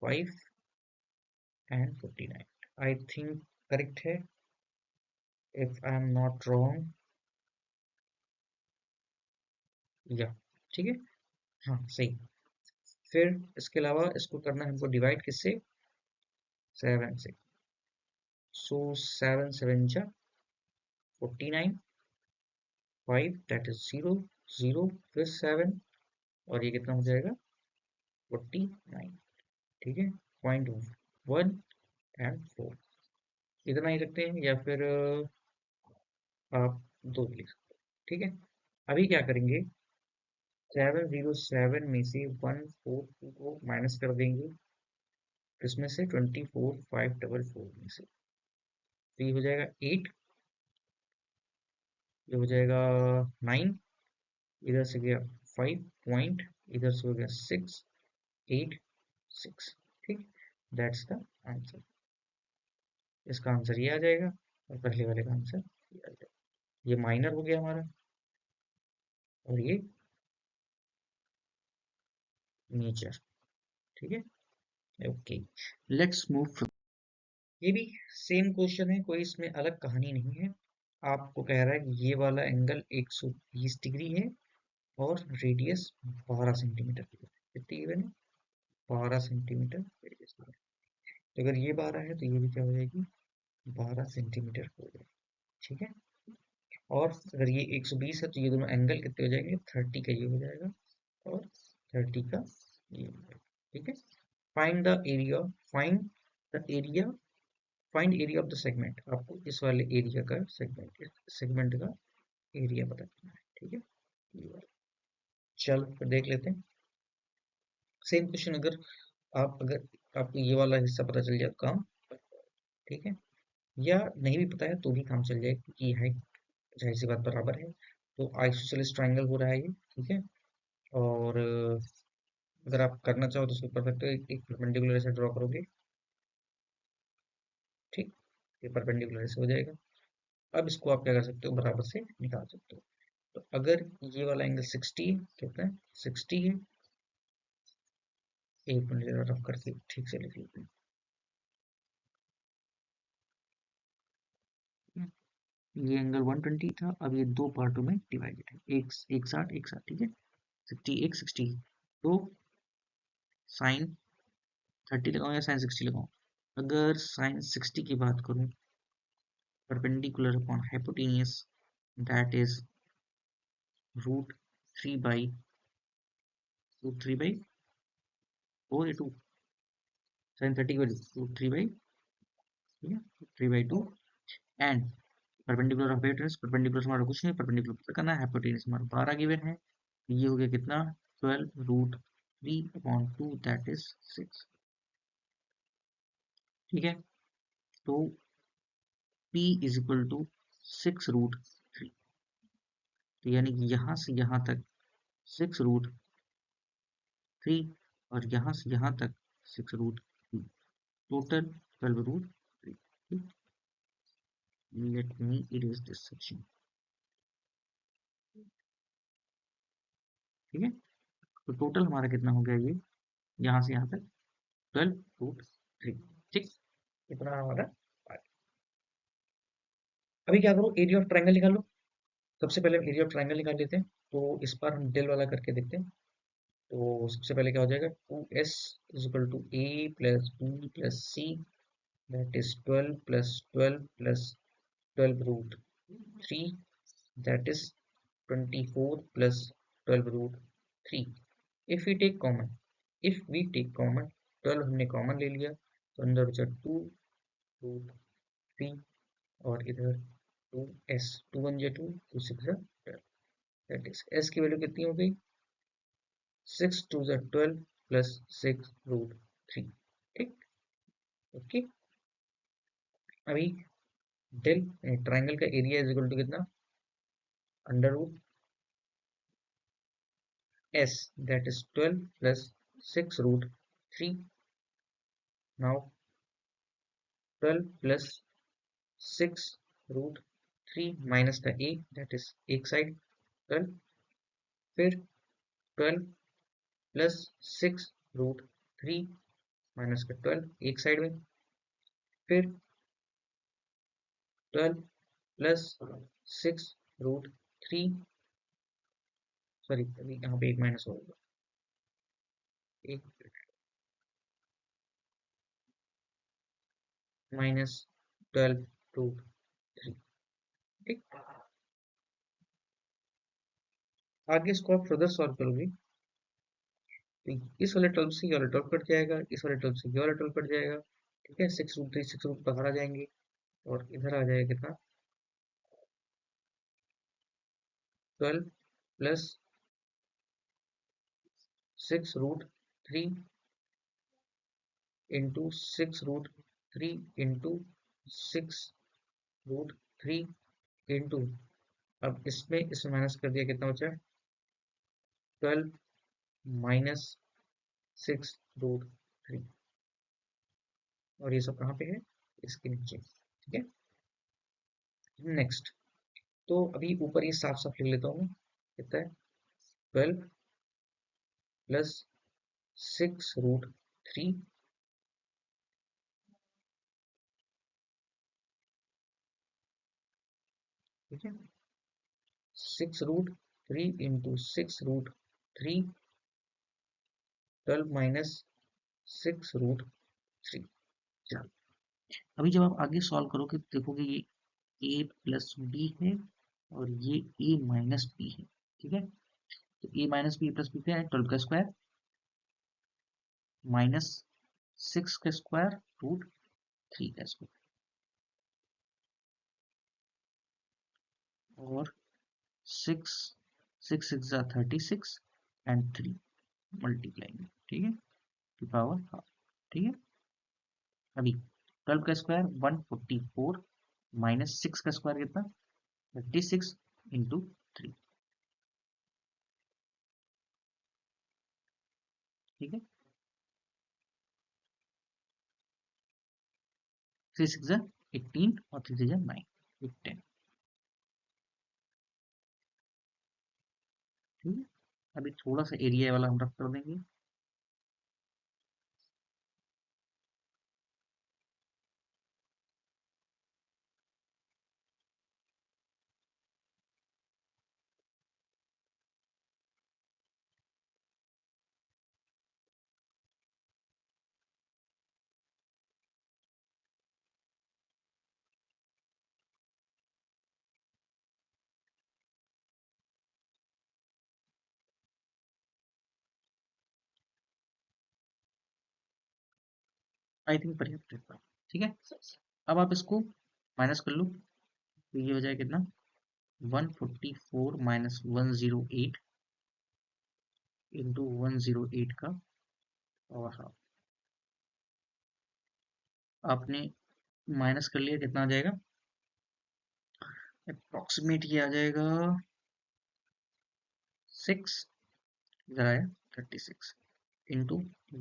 Speaker 1: 5 and 49, I think correct है, if I am not wrong, या, ठीक है, हाँ सही। फिर इसके अलावा इसको करना है हमको डिवाइड किससे, 7 से, सो 7 7 जा 49, 5 दैट इज 0 0 फिर 7 और ये कितना हो जाएगा 49। ठीक है, 0.1 एंड 4 इतना ही रखते हैं या फिर आप दो भी लिख सकते हो। ठीक है, अभी क्या करेंगे 707 में से 142 को माइनस कर देंगे, इसमें से 24,544 में से, तो ये हो जाएगा 8, ये हो जाएगा 9, इधर से गया 5 पॉइंट, इधर से हो गया 6 8 6। ठीक, दैट्स द आंसर। इसका आंसर ये आ जाएगा और पहले वाले का आंसर ये आ जाएगा। ये माइनर हो गया हमारा और ये नेचर। ठीक है, ओके, लेट्स मूव। ये भी सेम क्वेश्चन है, कोई इसमें अलग कहानी नहीं है। आपको कह रहा है कि ये वाला एंगल 120 डिग्री है और रेडियस 12 सेंटीमीटर की है। कितनी गिवन है 12 सेंटीमीटर रेडियस। तो अगर ये 12 है तो ये भी क्या हो जाएगी 12 सेंटीमीटर हो जाएगी। ठीक है, और अगर ये 120 है तो ये दोनों एंगल कितने हो जाएंगे 30 का ये हो जाएगा और 30 का ये हो जाएगा। ठीक है, find the area, find the area, find area of the segment. आपको इस वाले एरिया का सेगमेंट का एरिया पता करना है। ठीक है, ये वाला। चल फिर देख लेते हैं सेम क्वेश्चन। अगर आपको ये वाला हिस्सा पता चल जाए तो काम, ठीक है, या नहीं भी पता है तो भी काम चल जाए क्योंकि हाइट जाहिर सी बात बराबर है। तो आइसोसेलेस ट्रायंगल हो रहा है ये। ठीक है, और अगर आप करना चाहो तो उसको परफेक्ट एक परपेंडिकुलर ऐसे ड्रॉ करोगे। ठीक, ये परपेंडिकुलर ऐसे हो जाएगा। अब इसको आप क्या कर सकते हो बराबर से निकाल सकते हो। तो अगर ये वाला एंगल 60 है, कितना है 60 है, एक मिनट रफ करके ठीक से लिख लेते हैं। ये एंगल 120 था, अब ये दो पार्टों में डिवाइडेड है, एक साथ एक साथ। ठीक है, 61 60, तो साइन 30 लगाऊं या साइन 60 लगाऊं। अगर साइन 60 की बात करूं, perpendicular upon hypotenuse, that is root 3 by root 3 by 4 या 2, साइन 30 की वैल्यू रूट 3 बाई, ठीक है 3 by 2, and perpendicular of hypotenuse, perpendicular हमारा कुछ नहीं, परपेंडिकुलर पता करना है, हाइपोटेनस हमारा 12 गिवन है। ये हो गया कितना 12 रूट 3 अपॉन 2 दैट इज 6। ठीक है, तो P is equal to 6 root 3, तो यानी कि यहाँ से यहाँ तक 6 रूट 3 और यहाँ से यहाँ तक 6 root 3, total 12 root 3। Let me erase this section. ठीक है, तो टोटल हमारा कितना हो गया ये यहाँ से यहाँ तक 12 रूट 3। ठीक, इतना हमारा आ गया। अभी क्या करो एरिया ऑफ ट्रायंगल निकालो। सबसे पहले एरिया ऑफ ट्रायंगल निकाल लेते हैं, तो इस बार हम डेल वाला करके देखते हैं। तो सबसे पहले क्या हो जाएगा 2s is equal to a plus b plus c, that is 12 plus 12 plus 12 root 3, that is 24 plus 12 root 3। If we take common, if we take common 12 हमने कॉमन ले लिया तो अंदर बचा 2 रूट 3 और इधर 2s, 2 1 जा 2, 2 6 जा 12, दैट इज s की वैल्यू कितनी हो गई 6 2 जा 12 प्लस 6 रूट 3। ठीक, ओके। अभी डेल ट्राइंगल का एरिया इज इक्वल टू कितना under root s, that is 12 plus 6 root 3। Now 12 plus 6 root 3 minus का a, दैट इज एक साइड 12, फिर 12 प्लस 6 रूट 3 माइनस का 12 एक साइड में, फिर 12 प्लस 6 रूट 3, सॉरी अभी यहाँ पे एक माइनस होगा, एक माइनस 12 रूट 3। ठीक, आगे इसको आप फर्दर सॉल्व करोगे तो इस वाले टर्म से ये वाला टर्म कट जाएगा, इस वाले टर्म से ये वाला टर्म कट जाएगा। ठीक है, 6 रूट 3 6 रूट बाहर आ जाएंगे और इधर आ जाएगा कितना, 12 plus 6 root 3 into 6 root 3 into 6 root 3 into, अब इसमें माइनस कर दिया, कितना बचा, 12 माइनस 6 रूट 3, और ये सब कहाँ पे है, इसके नीचे। ठीक है, नेक्स्ट, तो अभी ऊपर ये साफ साफ लिख लेता हूँ मैं, कितना है, 12 प्लस 6 रूट 3 ठीक है, 6 root 3 into 6 root 3, 12 minus 6 root 3। चलो, अभी जब आप आगे सॉल्व करोगे तो देखोगे ये ए प्लस बी है और ये ए माइनस बी है। ठीक है, तो ए माइनस बी प्लस बी क्या है, 12 का स्क्वायर माइनस 6 का स्क्वायर रूट 3 का स्क्वायर, और 6 6 6 36 एंड 3 मल्टीप्लाई। ठीक है, टू पावर हाफ। ठीक है, अभी 12 का स्क्वायर 144 माइनस 6 का स्क्वायर कितना, 36 इंटू 3। ठीक है, 3 6 18 और 3 3 9, 10। ठीक है, अभी थोड़ा सा एरिया वाला हम रख कर देंगे। आई थिंक पर्याप्त है। ठीक है, अब आप इसको माइनस कर लो तो ये हो जाएगा कितना, 144 माइनस 108 इंटू 108 का पावर हाफ। आपने माइनस कर लिया, कितना आ जाएगा, अप्रोक्सीमेट ये आ जाएगा 6, इधर आया 36 इंटू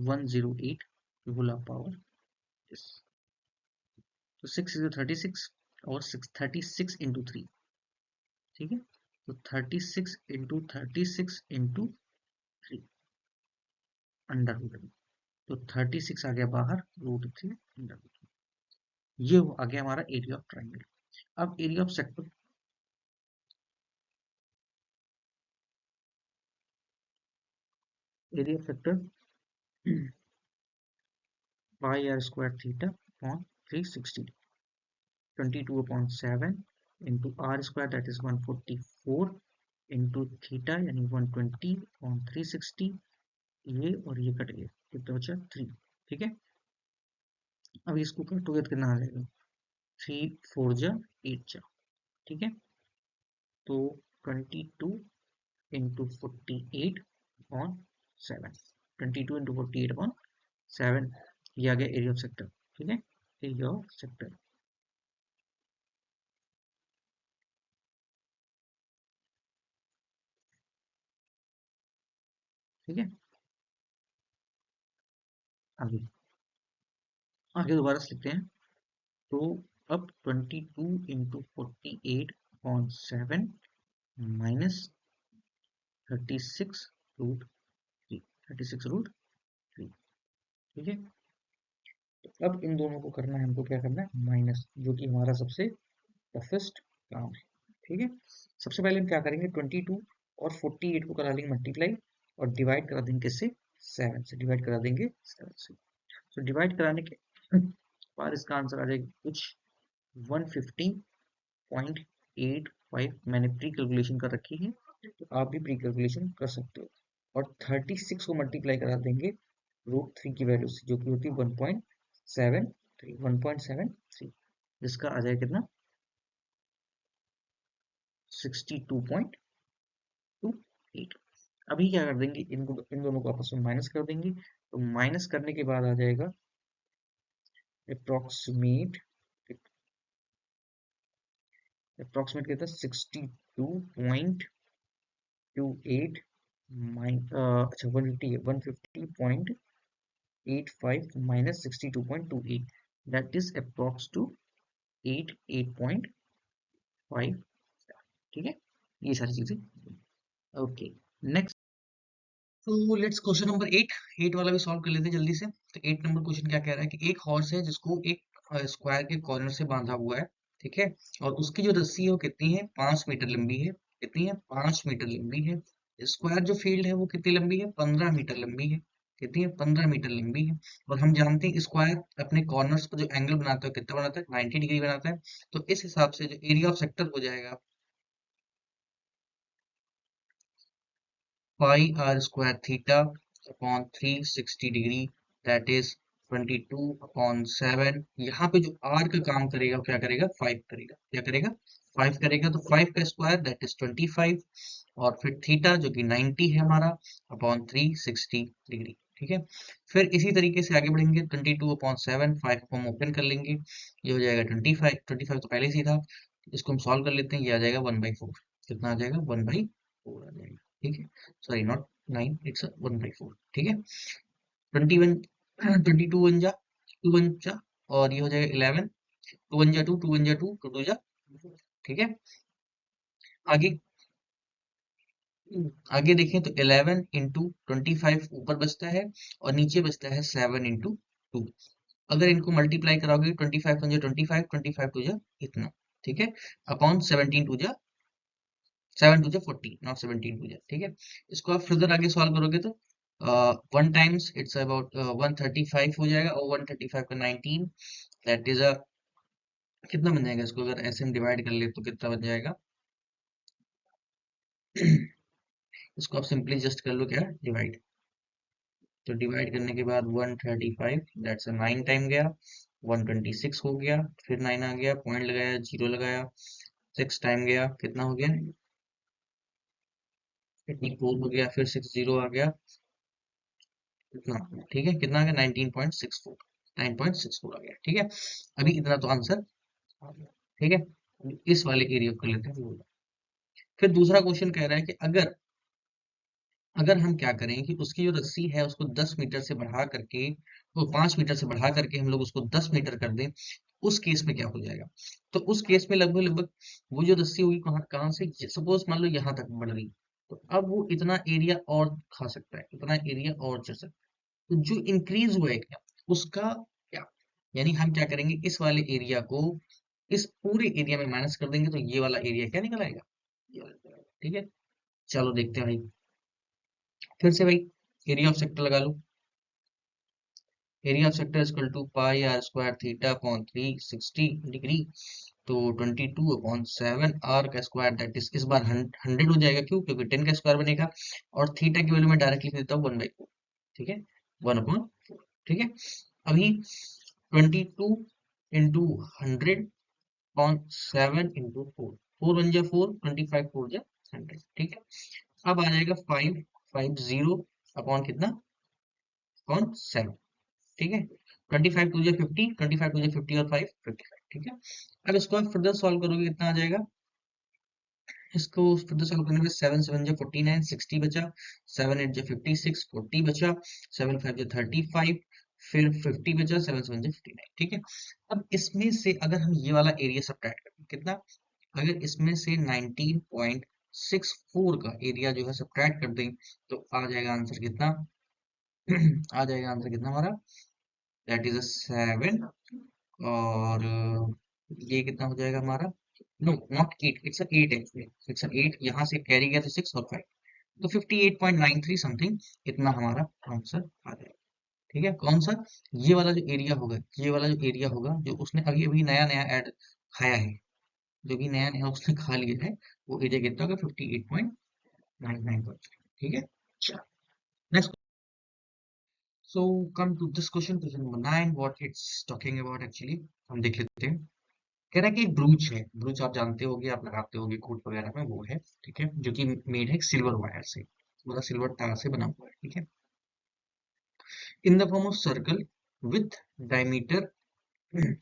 Speaker 1: 108 होल पावर, तो 6 इज 36 और 36 इंटू 3। ठीक है, तो 36 इंटू 3 अंडर रूट में, तो 36 आ गया बाहर, रूट 3 अंडर रूट। ये आ गया हमारा एरिया ऑफ ट्राइंगल। अब area of sector, area of sector pi are square theta upon 360, 22/7 into R square that is 144 into theta यानी 120/360, ये और ये कट गया, कितना बचा 3। ठीक है, अब इसको कटोगे तो कितना आ जाएगा, 3 4 जा 8 जा। ठीक है, तो 22/48/7, 22/48/7, ये आ गया एरिया ऑफ सेक्टर। ठीक है, एरिया ऑफ सेक्टर। ठीक है, आगे आगे दोबारा से लिखते हैं, तो अब 22/48/7 माइनस 36√3, 36√3। ठीक है, तो अब इन दोनों को करना है, हमको क्या करना है, माइनस, जो कि हमारा सबसे टफेस्ट काम है। ठीक है, सबसे पहले हम क्या करेंगे, 22 और 48 को करा लेंगे मल्टीप्लाई, और डिवाइड करा देंगे किससे, 7 से डिवाइड करा देंगे 7 से। तो डिवाइड कराने के बाद इसका आंसर आ जाएगा कुछ 150.85 मैंने प्री कैलकुलेशन कर रखी है, तो आप भी प्री कैलकुलेशन कर सकते हो। और 36 को मल्टीप्लाई करा देंगे √3 की वैल्यू से, जो कि होती है 1.73, जिसका आ जाएगा कितना, 62.28। अभी क्या कर देंगे, इनको इन दोनों को आपस में माइनस कर देंगे, तो माइनस करने के बाद आ जाएगा अप्रोक्सीमेट, कितना, 62.28 अच्छा 150 है, 150.85 minus 62.28, that is approx to 8.5। ठीक है, ये सारी चीजें। ओके, नेक्स्ट, तो लेट्स क्वेश्चन नंबर 8 वाला भी सॉल्व कर लेते हैं जल्दी से। तो 8 नंबर क्वेश्चन क्या कह रहा है कि एक हॉर्स है जिसको एक स्क्वायर के कॉर्नर से बांधा हुआ है, ठीक है, और उसकी जो रस्सी है वो कितनी है, 5 मीटर लंबी है। कितनी है, 5 मीटर लंबी है। स्क्वायर जो फील्ड है वो कितनी लंबी है, 15 मीटर लंबी है। कितनी है, 15 मीटर लंबी है। और हम जानते हैं स्क्वायर अपने कॉर्नर्स पर जो एंगल बनाता है कितना बनाता है, 90 डिग्री बनाता है। तो इस हिसाब से जो एरिया ऑफ सेक्टर हो जाएगा, pi are square theta upon 360 degree, that is 22/7। यहाँ पे जो आर का काम करेगा वो क्या करेगा, 5 करेगा। क्या करेगा, 5 करेगा। तो 5 का स्क्वायर दैट इज 25, और फिर थीटा जो कि 90 है हमारा, अपॉन 360 डिग्री। ठीक है, फिर इसी तरीके से आगे बढ़ेंगे, 22/7, 5 को हम ओपन कर लेंगे, ये हो जाएगा 25। 25 तो पहले से ही था, इसको हम सॉल्व कर लेते हैं, ये आ जाएगा 1/4। कितना आ जाएगा, 1/4 आ जाएगा। ठीक है, सॉरी नॉट 9, इट्स 1/4। ठीक है, 21, 22 वन जा, 2 वन जा, और ये हो जाएगा 11, 2 वन जा 2, 2 वन जा 2, 2 2 जा। ठीक है, आगे आगे देखें तो 11 × 25 ऊपर बचता है, और नीचे बचता है 7 × 2। अगर इनको मल्टीप्लाई कराओगे, 25 × 25, 25 टू जा इतना। ठीक है, अपॉन 17 टू जा 7 टू जा 40, नॉट 17 टू जा। ठीक है, इसको आप फर्दर आगे सॉल्व करोगे तो 1 टाइम्स इट्स अबाउट 135 हो जाएगा, और 135 का 19, दैट इज अ, कितना बन जाएगा, इसको अगर ऐसे हम डिवाइड कर ले तो कितना बन जाएगा। इसको आप सिंपली जस्ट कर लो क्या, डिवाइड। तो डिवाइड करने के बाद 135 दैट्स 9 टाइम गया, 126 हो गया, फिर 9 आ गया, पॉइंट लगाया, जीरो लगाया, 6 टाइम गया, कितना हो गया, 84 हो गया, फिर 6 जीरो आ गया, कितना, ठीक है, कितना आ गया, 19.64, 9.64 आ गया। ठीक है, अभी इतना तो आंसर आ गया। ठीक है, अभी इस वाले एरिया को कर लेते हैं। फिर दूसरा क्वेश्चन कह रहा है कि अगर अगर हम क्या करें कि उसकी जो रस्सी है उसको 10 मीटर से बढ़ा करके, वो 5 मीटर से बढ़ा करके हम लोग उसको 10 मीटर कर दें, उस केस में क्या हो जाएगा। तो उस केस में लगभग लगभग वो जो रस्सी होगी कहाँ कहाँ से, सपोज मान लो यहाँ तक बढ़ गई, तो अब वो इतना एरिया और खा सकता है, इतना एरिया और चढ़ सकता है। तो जो इंक्रीज हुआ है क्या, उसका क्या, यानी हम क्या करेंगे, इस वाले एरिया को इस पूरे एरिया में माइनस कर देंगे, तो ये वाला एरिया क्या निकल आएगा, ये वाला निकल आएगा। ठीक है, चलो देखते हैं भाई, फिर से भाई एरिया ऑफ सेक्टर लगा लो। Area of sector equal to pi are square theta upon 360 degree. तो 22/7 आर का स्क्वायर दैट इज, इस बार 100 हो जाएगा, क्यों, क्योंकि 10 का स्क्वायर बनेगा, और थीटा की वैल्यू मैं डायरेक्टली लिख देता हूँ 1/4। ठीक है, 1/4। ठीक है, अभी 22 इंटू 100/7 इंटू 4, 4 1 जा 4, 25 4 जा 100। ठीक है, अब आ जाएगा 550 अपॉन कितना, अपॉन 7। ठीक है, 25 टू 50, 25 टू 50 और 5 55। ठीक है, अब इसको आप फर्दर सॉल्व करोगे, कितना आ जाएगा, इसको फर्दर सॉल्व करने में 7 7 जा 49, 60 बचा, 7 8 जा 56, 40 बचा, 7 5 जा 35, फिर 50 बचा, 7 7 जा 59। ठीक है, अब इसमें से अगर हम ये वाला एरिया सब्ट्रैक्ट करें, कितना, अगर इसमें से 19.64 का एरिया जो है सब्ट्रैक्ट कर दें, तो आ जाएगा आंसर कितना, आ जाएगा आंसर कितना हमारा, दैट इज अ 7, और ये कितना हो जाएगा हमारा, no not 8, it's 8 actually, it's 8, यहाँ से कैरी गया तो 6 और 5, तो 58.93 समथिंग, इतना हमारा आंसर आ जाएगा। ठीक है, कौन सा, ये वाला जो एरिया होगा, ये वाला जो एरिया होगा जो उसने अभी अभी नया नया ऐड खाया है, जो भी नया नया उसने खा लिया है, वो एरिया कितना होगा 58.99%। ठीक है, चलो next. So come to this question, question number 9, what it's talking about actually, हम देख लेते हैं। कह रहा है कि एक ब्रूच है, ब्रूच आप जानते होगे, आप लगाते होगे कोट वगैरह में, वो है, ठीक है, जो कि मेड है सिल्वर वायर से, मतलब सिल्वर तार से बना हुआ है, ठीक है, in the form of circle with diameter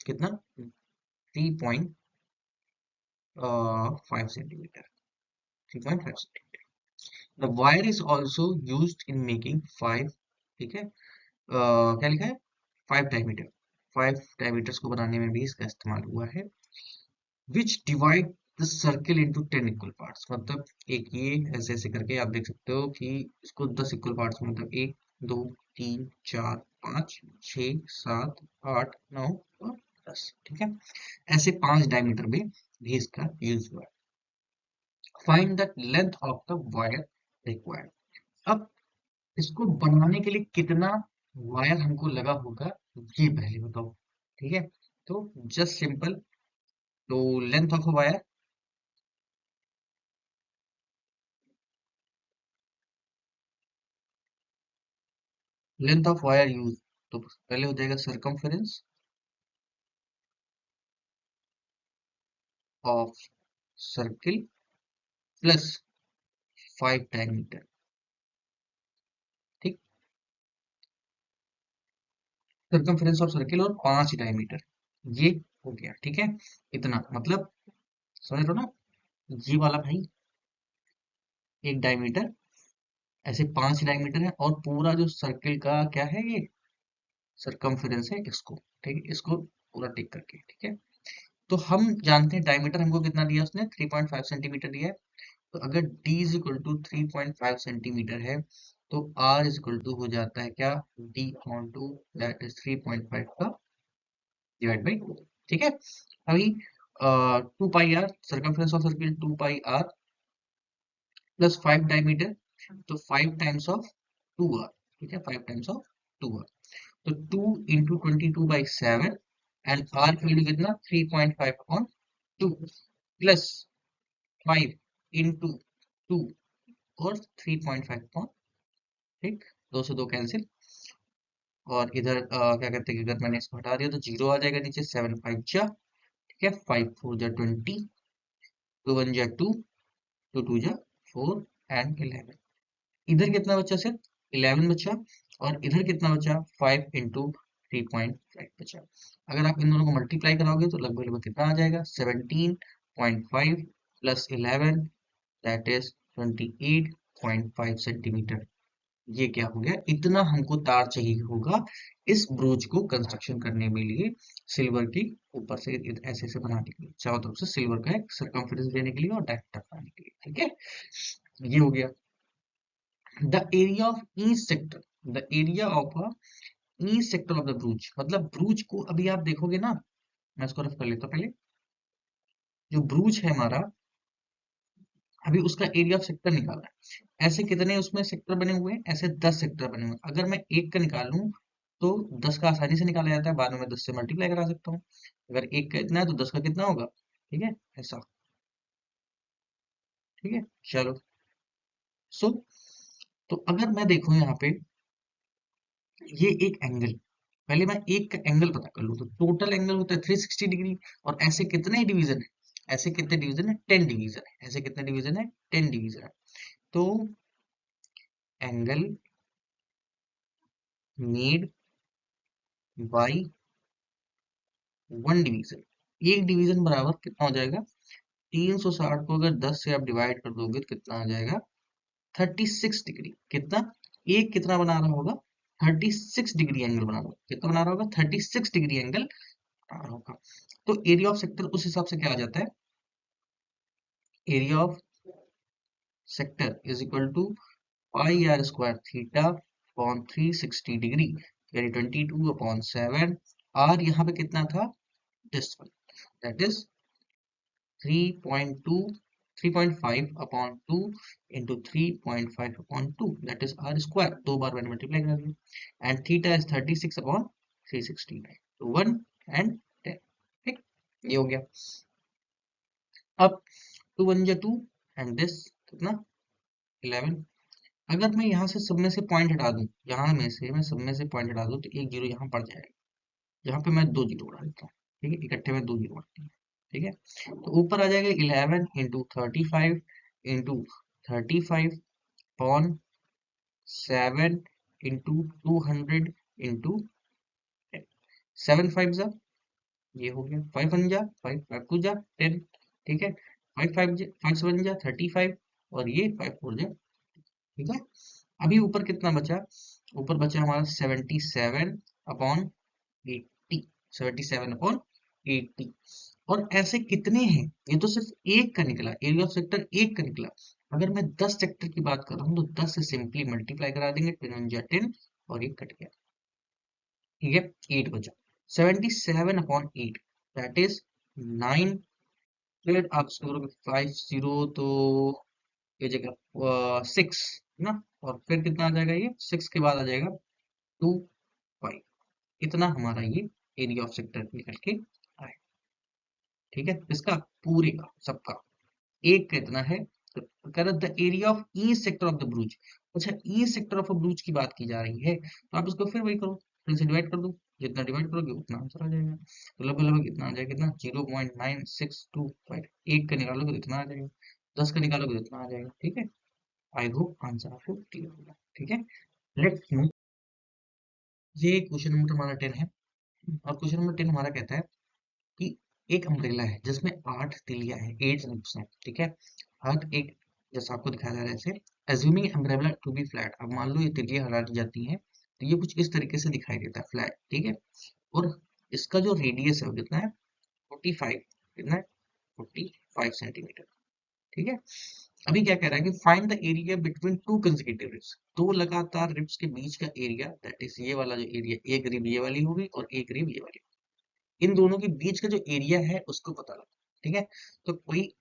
Speaker 1: कितना 3.5 centimetre, 3.5 centimetre. The wire is also use in making 5, ठीक है, क्या लिखा है 5 डायमीटर, 5 डायमीटर्स को बनाने में भी इसका इस्तेमाल हुआ है, विच divide the circle into 10 equal parts, मतलब एक ये ऐसे ऐसे करके आप देख सकते हो कि इसको 10 इक्वल पार्ट्स में, मतलब 1 2 3 4 5 6 7 8 9 और 10, ठीक है, ऐसे 5 डायमीटर में भी इसका यूज हुआ है। Find the length of the wire required, अब इसको बनाने के लिए कितना वायर हमको लगा होगा, ये पहले बताओ, ठीक है, तो जस्ट सिंपल, तो length of a wire, length of wire use, तो पहले हो जाएगा circumference of circle plus 5 diameter, ठीक, सरकमफेरेंस ऑफ सर्किल और 5 डायमीटर, ये हो गया, ठीक है, इतना मतलब समझ लो ना, ये वाला भाई 1 डायमीटर, ऐसे 5 डायमीटर है, और पूरा जो सर्किल का क्या है ये सरकमफेरेंस है, इसको, ठीक है, इसको पूरा टिक करके, ठीक है, तो हम जानते हैं डायमीटर हमको कितना दिया उसने 3.5 सेंटीमीटर दिया है, तो अगर d is equal to 3.5 centimetre है, तो r इज इक्वल टू हो जाता है क्या, d on two that is 3.5 का डिवाइड बाई 2, ठीक है, अभी 2 pi r, circumference of circle 2 pi r plus 5 diameter, तो 5 टाइम्स ऑफ 2r, ठीक है, 5 टाइम्स ऑफ 2r, तो 2 into 22/7, एंड r की वैल्यू कितना 3.5 अपॉन 2 प्लस 5 into 2 और 3.5 अपॉन, ठीक, 2 से 2 कैंसिल, और इधर क्या कहते हैं कि अगर मैंने इसको हटा दिया तो जीरो आ जाएगा नीचे, 7 5 जा, ठीक है, 5 4 जा 20, 2 1 जा 2, 2 2 जा 4 एंड 11, इधर कितना बचा सिर्फ 11 बचा, और इधर कितना बचा 5 into 3.5 बचा, अगर आप इन दोनों को मल्टीप्लाई कराओगे तो लगभग लगभग कितना आ जाएगा 17.5 प्लस 11, दैट इज 28.5 सेंटीमीटर, ये क्या हो गया, इतना हमको तार चाहिए होगा इस ब्रोच को कंस्ट्रक्शन करने में लिए, सिल्वर के ऊपर से ऐसे ऐसे बनाने के लिए, चारों तरफ से सिल्वर का एक सरकमफेरेंस देने के लिए और डायमीटर बनाने के लिए, ठीक है, ये हो गया। The area of each sector, the area of a each sector of the ब्रूच, मतलब ब्रूच को अभी आप देखोगे ना, मैं इसको रफ कर लेता हूं पहले, जो ब्रूच है हमारा, अभी उसका एरिया ऑफ सेक्टर निकाला है, ऐसे कितने उसमें सेक्टर बने हुए हैं, ऐसे 10 सेक्टर बने हुए हैं, अगर मैं एक का निकालूं तो 10 का आसानी से निकाला जाता है, बाद में मैं 10 से मल्टीप्लाई करा सकता हूँ, अगर एक का इतना है तो 10 का कितना होगा, ठीक है, ऐसा, ठीक है, चलो, सो तो अगर मैं देखूं यहाँ पे, ये एक एंगल, पहले मैं एक का एंगल पता कर लूं, तो टोटल एंगल होता है 360 डिग्री, और ऐसे कितने डिवीजन है, ऐसे कितने डिवीजन है 10 डिवीजन है, ऐसे कितने डिवीजन है 10 डिवीजन है, तो एंगल मेड बाई 1 डिवीजन, एक डिवीजन बराबर कितना हो जाएगा, 360 को अगर 10 से आप डिवाइड कर दोगे तो कितना आ जाएगा 36 डिग्री, कितना, एक कितना बना रहा होगा 36 डिग्री एंगल बना रहा होगा, कितना बना रहा होगा 36 डिग्री एंगल बना रहा होगा, तो एरिया ऑफ सेक्टर उस हिसाब से क्या आ जाता है, area of sector is equal to pi are square theta upon 360 degree, यानी 22/7, आर यहाँ पे कितना था this one, that is 3.2 3.5 upon 2 into 3.5 upon 2, that is r square, दो बार मैंने मल्टीप्लाई कर दिया, and theta is 36 upon 360, तो 1 and 10, ठीक, ये हो गया। अब 2 1 जा 2 एंड दिस कितना 11। अगर मैं यहाँ से सब में से पॉइंट हटा दूं, यहाँ में से मैं सब में से पॉइंट हटा दूं तो एक जीरो यहाँ पड़ जाएगा। यहाँ पे मैं दो जीरो उड़ा देता हूँ, ठीक है, इकट्ठे में दो जीरो उड़ते हैं, ठीक है। तो ऊपर आ जाएगा 11 into 35 into 35 upon 7 into 200 into 7 5 जा, ये हो गया 5 1 जा 5 5 2 जा 10, ठीक है। 5 5 5 7 जा 35 और ये 5 4 जा, ठीक है। अभी ऊपर कितना बचा, ऊपर बचा हमारा 77 अपॉन 80, 77 अपॉन 80। और ऐसे कितने हैं, ये तो सिर्फ एक का निकला, एरिया ऑफ सेक्टर एक का निकला। अगर मैं 10 सेक्टर की बात कर रहा हूँ तो 10 से सिंपली मल्टीप्लाई करा देंगे, 10 जा 10 और ये कट गया, ठीक है। 8 बचा, 77 अपॉन 8 दैट इज 9। फिर आप इसको करोगे 50 तो ये जगह 6 ना, और फिर कितना आ जाएगा, ये 6 के बाद आ जाएगा 2 5। इतना हमारा ये एरिया ऑफ सेक्टर निकल के आए, ठीक है। इसका पूरे का सबका एक का इतना है। तो कर the area of each sector of the brooch. अच्छा, each sector of a brooch की बात की जा रही है तो आप इसको फिर वही करो, फिर से डिवाइड कर दो, जितना डिवाइड करोगे उतना आंसर आ जाएगा। तो लगभग लगभग कितना आ जाएगा, कितना 0.9625। एक का निकालोगे तो इतना आ जाएगा, 10 का निकालोगे तो इतना आ जाएगा, ठीक है। आई होप आंसर आपको क्लियर होगा, ठीक है। Let's move. ये क्वेश्चन नंबर हमारा 10 है, और क्वेश्चन नंबर 10 हमारा कहता है कि एक अम्ब्रेला है जिसमें 8 तिलिया है, 8 लिप्स हैं, ठीक है। हर एक, जैसा आपको दिखाया जा रहा है ऐसे, assuming umbrella to be flat. अब मान लो ये तिलिया हटा दी जाती हैं तो ये कुछ इस तरीके से दिखाई देता है, फ्लैट, ठीक है। और इसका जो रेडियस है वो कितना है, 45, कितना है 45 सेंटीमीटर, ठीक है। अभी क्या कह रहा है कि find the area between two consecutive ribs, दो लगातार रिब्स के बीच का एरिया, दैट इज ये वाला जो एरिया, एक रिब ये वाली होगी और एक रिब ये वाली, इन दोनों के बीच का जो एरिया है उसको पता लगा, ठीक है। तो कोई,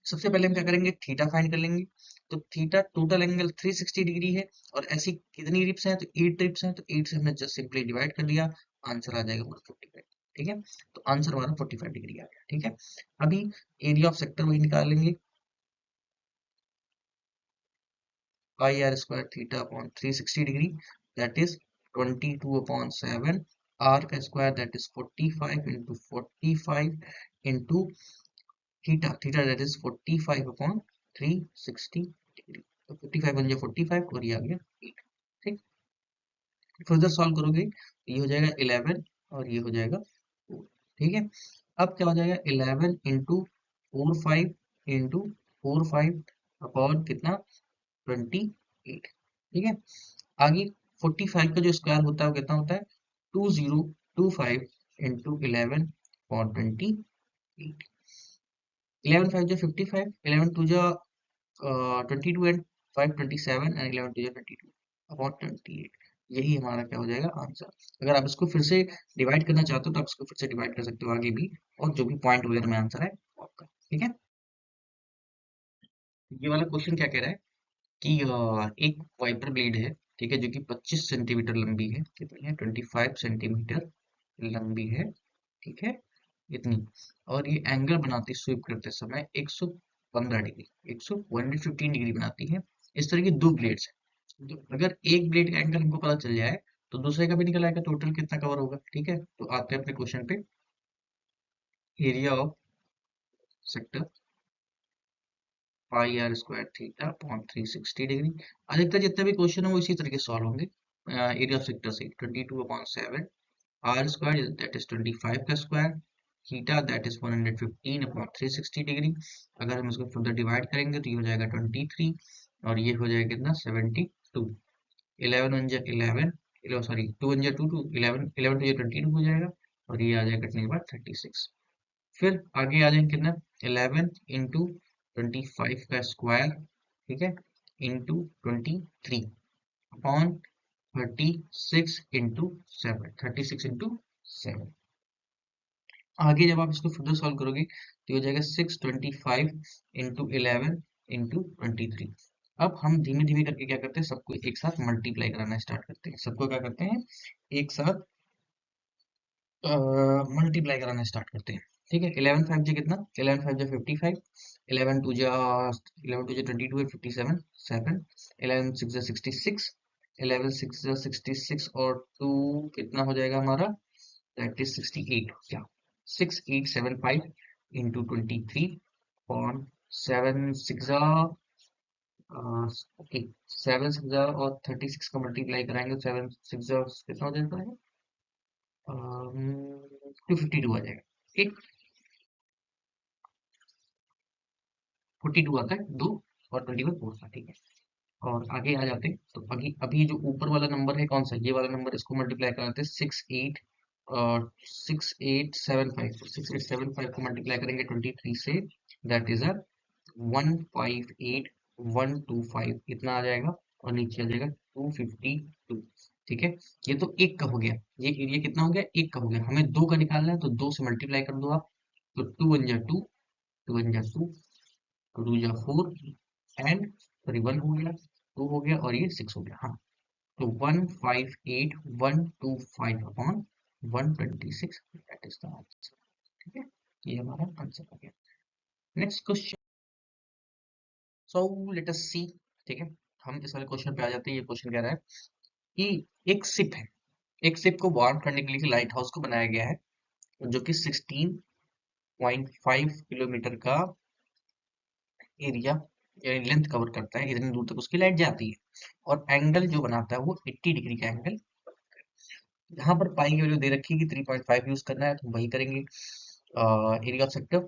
Speaker 1: सबसे पहले हम क्या करेंगे, थीटा फाइंड कर लेंगे। तो थीटा टोटल एंगल 360 डिग्री है, और ऐसी कितनी रिप्स हैं, तो 8 रिप्स हैं, तो 8 से हमने जस्ट सिंपली डिवाइड कर लिया, आंसर आ जाएगा हमारा 45, ठीक है। तो आंसर हमारा 45 डिग्री आ गया, ठीक है। अभी एरिया ऑफ सेक्टर वही निकाल लेंगे, pi are square theta upon 360 degree, that is 22 upon 7, r का square that is 45 into 45 into theta, theta that is 45 upon 360 degree. तो 45 बन जाए 45 और ये आ गया 8, ठीक। फर्दर सॉल्व करोगे तो ये हो जाएगा 11 और ये हो जाएगा 4, ठीक है। अब क्या हो जाएगा, 11 इंटू 4 5 इंटू 4 5 अपॉन कितना 28, ठीक है। आगे 45 का जो स्क्वायर होता है वो कितना होता है, 2025 इंटू 11 और 28। 11 5 जो 55, 11 2 जो 22 एंड 5 27 एंड 11 2 जो 22 अपॉन 28। यही हमारा क्या हो जाएगा आंसर। अगर आप इसको फिर से डिवाइड करना चाहते हो तो आप इसको फिर से डिवाइड कर सकते हो आगे भी, और जो भी पॉइंट वगैरह में आंसर है वो आपका, ठीक है। ये वाला क्वेश्चन क्या कह रहा है कि एक वाइपर ब्लेड है, ठीक है, जो कि 25 सेंटीमीटर लंबी है, कितनी है 25 सेंटीमीटर लंबी है, ठीक है, इतनी। और ये एंगल बनाती स्वीप करते समय 115 डिग्री, 115 डिग्री बनाती है। इस तरह की दो ब्लेड्स है, तो अगर एक ब्लेड का एंगल हमको पता चल जाए तो दूसरे का भी निकल आएगा, टोटल कितना कवर होगा, ठीक है। तो आते हैं अपने क्वेश्चन पे, area of sector pi are square theta upon 360 degree. अधिकतर जितने भी क्वेश्चन है वो इसी तरीके से सॉल्व होंगे, एरिया ऑफ सेक्टर से 22/7 आर स्क्वायर दैट इज 25 का square, theta that is 115 upon 360 degree. अगर हम इसको फर्दर डिवाइड करेंगे तो ये हो जाएगा 23 और ये हो जाएगा कितना 72। 11 वन जा 11, सॉरी 2 वन जा 2 2 11, 11 टू 22 हो जाएगा, और ये आ जाएगा कटने के बाद 36। फिर आगे आ जाएंगे कितना 11 इंटू 25 का स्क्वायर, ठीक है, इंटू 23 अपॉन 36 इंटू 7, 36 इंटू 7। आगे जब आप इसको फर्दर सॉल्व करोगे तो हो जाएगा 625 इंटू 11 इंटू 23। अब हम धीमे धीमे करके क्या करते हैं, सबको एक साथ मल्टीप्लाई कराना स्टार्ट करते हैं, सबको क्या करते हैं एक साथ मल्टीप्लाई कराना स्टार्ट करते हैं। ठीक है, 11 5 जे कितना, 11 5 जे 55, 11 2 जा 22 है 57, 7, 11 6 जा 66, 11 6 जा 66 और 2 कितना हो जाएगा हमारा, दैट इज 68, क्या 6875 इंटू 23 अपॉन 7 6 जा ओके 7 6 जा और 36 का मल्टीप्लाई कराएंगे, 7 6 जा कितना हो जाता है, 252 आ जाएगा, ठीक, 42 आता है, 2 और 21 4 का, ठीक है। और आगे आ जाते हैं तो अभी अभी जो ऊपर वाला नंबर है कौन सा, ये वाला नंबर, इसको मल्टीप्लाई कराते हैं 6875 को मल्टीप्लाई करेंगे 23 से, दैट इज अ 158125 इतना आ जाएगा, और नीचे आ जाएगा 252, ठीक है। ये तो एक का हो गया, ये एरिया कितना हो गया, एक का हो गया, हमें दो का निकालना है तो दो से मल्टीप्लाई कर दो आप, तो 2 1 जा 2, 2 1 जा 2, 2 जा 4 एंड सॉरी 1 हो गया, 2 हो गया और ये 6 हो गया, हाँ। तो 158125 upon 126, that is the answer, ठीक है, ये हमारा आंसर हो गया। Next question, so let us see, ठीक है, हम इस वाले क्वेश्चन पे आ जाते हैं। ये क्वेश्चन कह रहा है कि एक शिप है, एक शिप को वार्न करने के लिए लाइट हाउस को बनाया गया है, जो कि 16.5 किलोमीटर का एरिया यानी लेंथ कवर करता है, इतनी दूर तक उसकी लाइट जाती है, और एंगल जो बनाता है वो 80 डिग्री का एंगल। यहाँ पर पाई की वैल्यू दे रखी है कि 3.5 यूज करना है, तो हम वही करेंगे। Area of sector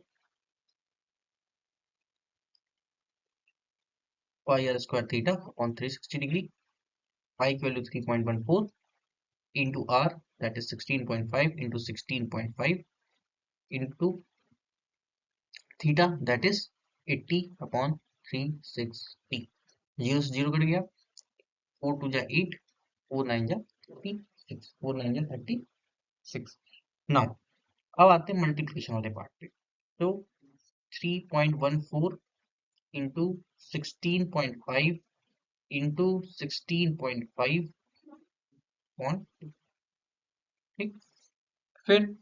Speaker 1: pi are square theta upon 360 degree, pi की value 3.14 into r that is 16.5 into 16.5 into theta that is 80 upon 360, zero से जीरो कट गया, 4 2 जा 8, 4 9 जा 36, 4 9 जा 36। नाउ अब आते हैं मल्टीप्लिकेशन वाले पार्ट पे, तो 3.14 इंटू 16.5 इंटू 16.5 पॉइंट, ठीक, फिर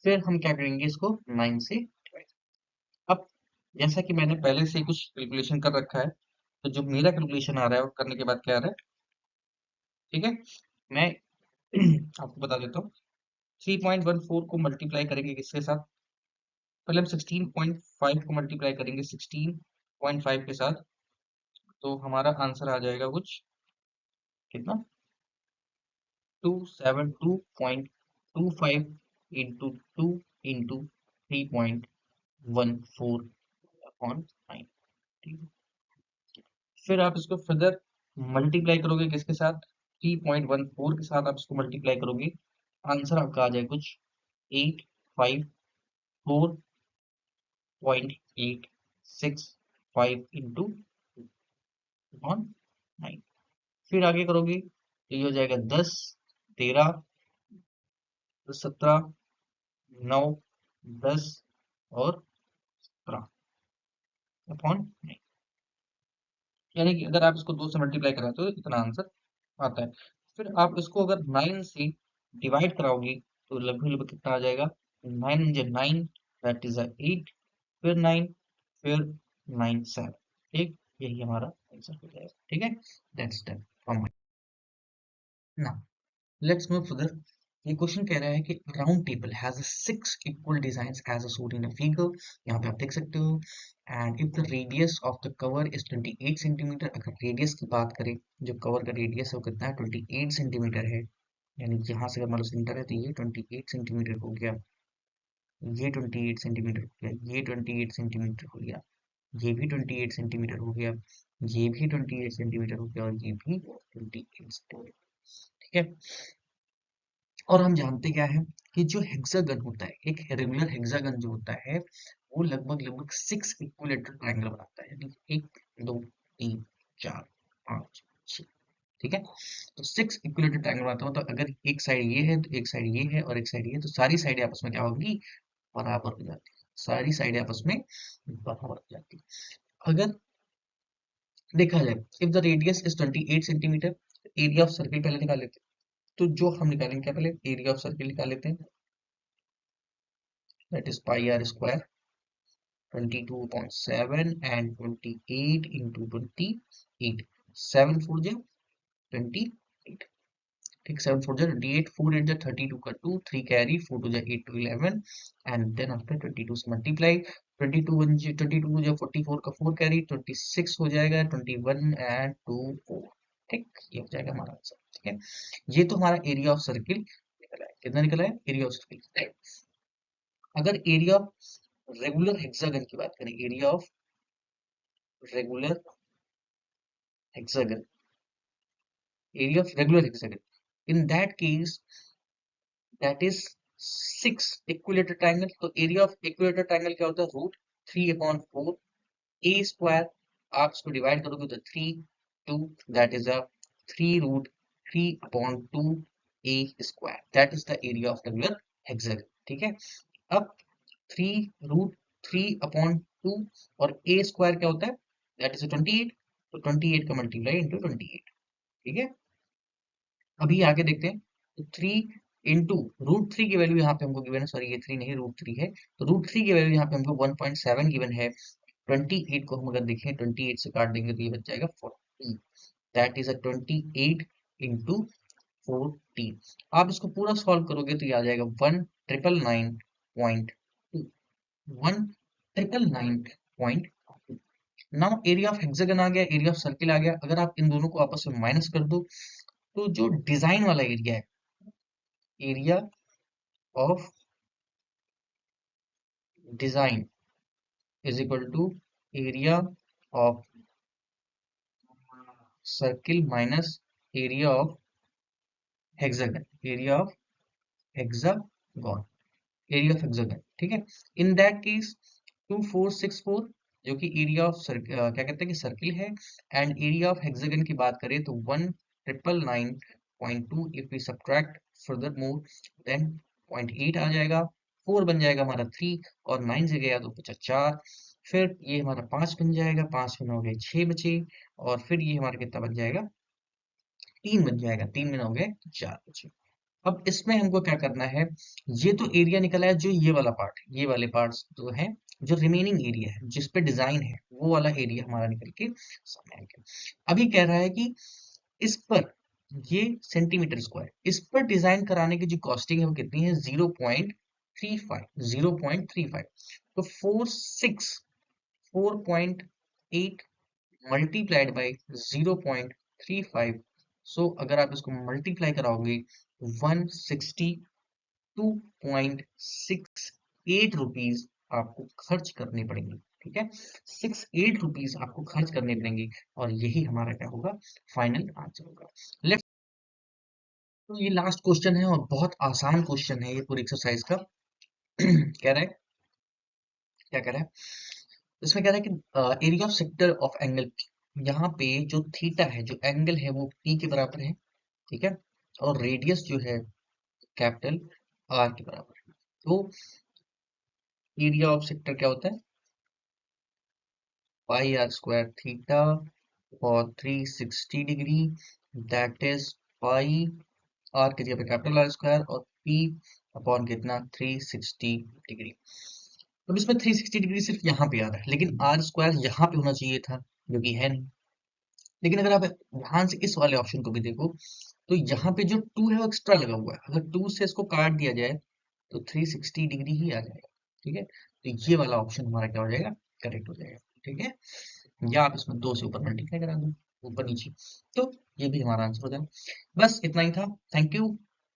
Speaker 1: फिर हम क्या करेंगे, इसको 9 से divide। अब जैसा कि मैंने पहले से ही कुछ कैलकुलेशन कर रखा है, तो जो मेरा कैलकुलेशन आ रहा है वो करने के बाद क्या आ रहा है, ठीक है, मैं आपको बता देता हूँ। 3.14 को मल्टीप्लाई करेंगे किसके साथ, पहले हम 16.5 को मल्टीप्लाई करेंगे 16.5 के साथ, तो हमारा आंसर आ जाएगा कुछ कितना, 272.25 इंटू 2 इंटू 3.14 अपॉन 9, ठीक है। फिर आप इसको फर्दर मल्टीप्लाई करोगे किसके साथ, 3.14 के साथ आप इसको मल्टीप्लाई करोगे, आंसर आपका आ जाए कुछ 854.865 इंटू अपॉन 9। फिर आगे करोगे तो ये हो जाएगा 10 13 17 9 10 और 17 अपॉन 9, यानी कि अगर आप इसको 2 से मल्टीप्लाई कराते हो तो इतना आंसर आता है। फिर आप इसको अगर 9 से डिवाइड कराओगे तो लगभग लगभग कितना आ जाएगा, 9 इंटू 9 दैट इज 8, फिर 9 फिर 9 7, ठीक, यही हमारा आंसर हो जाएगा, ठीक है, that's done from now. Let's move further. ये क्वेश्चन कह रहा है कि round table has 6 equal designs as shown in a figure, यहाँ पे आप देख सकते हो, and if the radius of the cover is 28 centimetre, अगर रेडियस की बात करें, जो कवर का रेडियस है वो कितना है, 28 सेंटीमीटर है, यानी यहाँ से अगर मान लो सेंटर है तो ये 28 सेंटीमीटर हो गया, ये 28 सेंटीमीटर हो गया, ये 28 सेंटीमीटर हो गया, ये भी 28 सेंटीमीटर हो गया, ये भी 28 सेंटीमीटर हो गया, और ये भी 28 सेंटीमीटर, ठीक है। और हम जानते क्या है कि जो हेक्सागन होता है, एक रेगुलर हेक्सागन जो होता है वो लगभग लगभग 6 इक्विलेटरल ट्रायंगल बनाता है, यानी 1 2 3 4 5 6, ठीक है। तो 6 इक्विलेटरल ट्रायंगल बनाता है, मतलब अगर एक साइड ये है तो एक साइड ये है और एक साइड ये है, तो सारी साइडें आपस में क्या होगी, बराबर हो जाती है, सारी साइडें आपस में बराबर हो जाती है। अगर देखा जाए if the radius is 28 centimetre, area of circle पहले निकाल लेते हैं, तो जो हम निकालेंगे क्या, पहले एरिया ऑफ सर्किल निकाल लेते हैं, that is pi are square 22/7 and 28 into 28, 7 4 जा 28, ठीक, 7 4 जा 28, 4 8 जा 32 का 2, 3 कैरी, 4 2 जा 8 to 11 and then after 22 से मल्टीप्लाई, 22 22 जा 44 का 4 कैरी, 26 हो जाएगा, 21 and 2 4, ठीक, ये हो जाएगा हमारा आंसर। ठीक है, ये तो हमारा एरिया ऑफ सर्किल निकला है। कितना निकला है? Area of circle. अगर एरिया ऑफ रेगुलर हेक्सागन की बात करें, area of regular hexagon, area of regular hexagon, in that case that is 6 equilateral triangle। तो area of equilateral triangle क्या होता है? रूट 3/4 a square, आप इसको डिवाइड करोगे तो 3 2, that is a 3 root 3/2 a square, that is the area of regular hexagon। ठीक है, अब 3 root 3/2 और a square क्या होता है? that is a 28, तो 28 का मल्टीप्लाई इंटू 28। ठीक है, अभी आगे देखते हैं, तो 3 इंटू रूट 3 की वैल्यू यहाँ पे हमको गिवन है, सॉरी ये 3 नहीं रूट 3 है, तो रूट 3 की वैल्यू यहाँ पे हमको 1.7 गिवन है। 28 को हम अगर देखें 28 से काट देंगे तो ये बच जाएगा 40, दैट इज अ 28 इंटू 40। आप इसको पूरा सॉल्व करोगे तो ये आ जाएगा 1999.2, 1999.2। नाउ एरिया ऑफ हेक्सागन आ गया, एरिया ऑफ सर्किल आ गया। अगर आप इन दोनों को आपस में माइनस कर दो तो जो डिजाइन वाला एरिया है, area of design is equal to area of circle minus area of hexagon, area of hexagon, area of hexagon. ठीक है, इन दैट केस 2464 जो कि एरिया ऑफ क्या कहते हैं कि सर्किल है, एंड एरिया ऑफ हेक्सागन की बात करें तो 1999.2, if we subtract further more than 0.8 आ जाएगा, 4 बन जाएगा हमारा 3 और 9 से गया तो बचा 4, फिर ये हमारा 5 बन जाएगा, 5 में 9 गए 6 बचे, और फिर ये हमारा कितना बन जाएगा? 3 बन जाएगा, 3 में 9 गए 4 बचे। अब इसमें हमको क्या करना है, ये तो एरिया निकला है, जो ये वाला पार्ट है, ये वाले पार्ट्स जो है, जो रिमेनिंग एरिया है जिस पे डिजाइन है, वो वाला एरिया हमारा निकल के सामने आ गया। अभी कह रहा है कि इस पर ये सेंटीमीटर स्क्वायर, इस पर डिजाइन कराने की जो कॉस्टिंग है वो कितनी है? 0.35, 0.35। तो 4.8 मल्टीप्लाइड बाई 0.35, सो अगर आप इसको मल्टीप्लाई कराओगे 162.68 रुपीज आपको खर्च करने पड़ेंगे। ठीक है, 68 रुपीज आपको खर्च करने पड़ेंगे, और यही हमारा क्या होगा? फाइनल आंसर होगा। लेट्स, तो ये लास्ट क्वेश्चन है और बहुत आसान क्वेश्चन है ये पूरी एक्सरसाइज का। कह रहा है, क्या कह रहा है इसमें? कह रहा है कि area of sector of angle, यहाँ पे जो थीटा है, जो एंगल है वो पी के बराबर है। ठीक है, और रेडियस जो है कैपिटल आर के बराबर है। तो एरिया ऑफ सेक्टर क्या होता है? पाई आर स्क्वायर थीटा और 360 degree, that is pi R की जगह पे कैपिटल आर स्क्वायर और पी अपॉन कितना? 360 डिग्री। अब इसमें 360 डिग्री सिर्फ यहाँ पे आ रहा है, लेकिन आर स्क्वायर यहाँ पे होना चाहिए था, जो कि है नहीं। लेकिन अगर आप ध्यान से इस वाले ऑप्शन को भी देखो, तो यहाँ पे जो 2 है वो एक्स्ट्रा लगा हुआ है, अगर 2 से इसको काट दिया जाए तो 360 डिग्री ही आ जाएगा। ठीक है, तो ये वाला ऑप्शन हमारा क्या हो जाएगा? करेक्ट हो जाएगा। ठीक है, या आप इसमें 2 से ऊपर मल्टीप्लाई करा दो, ऊपर नीचे, तो ये भी हमारा आंसर हो जाएगा। बस इतना ही था। थैंक यू,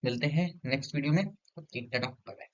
Speaker 1: मिलते हैं नेक्स्ट वीडियो में। Tata, bye bye.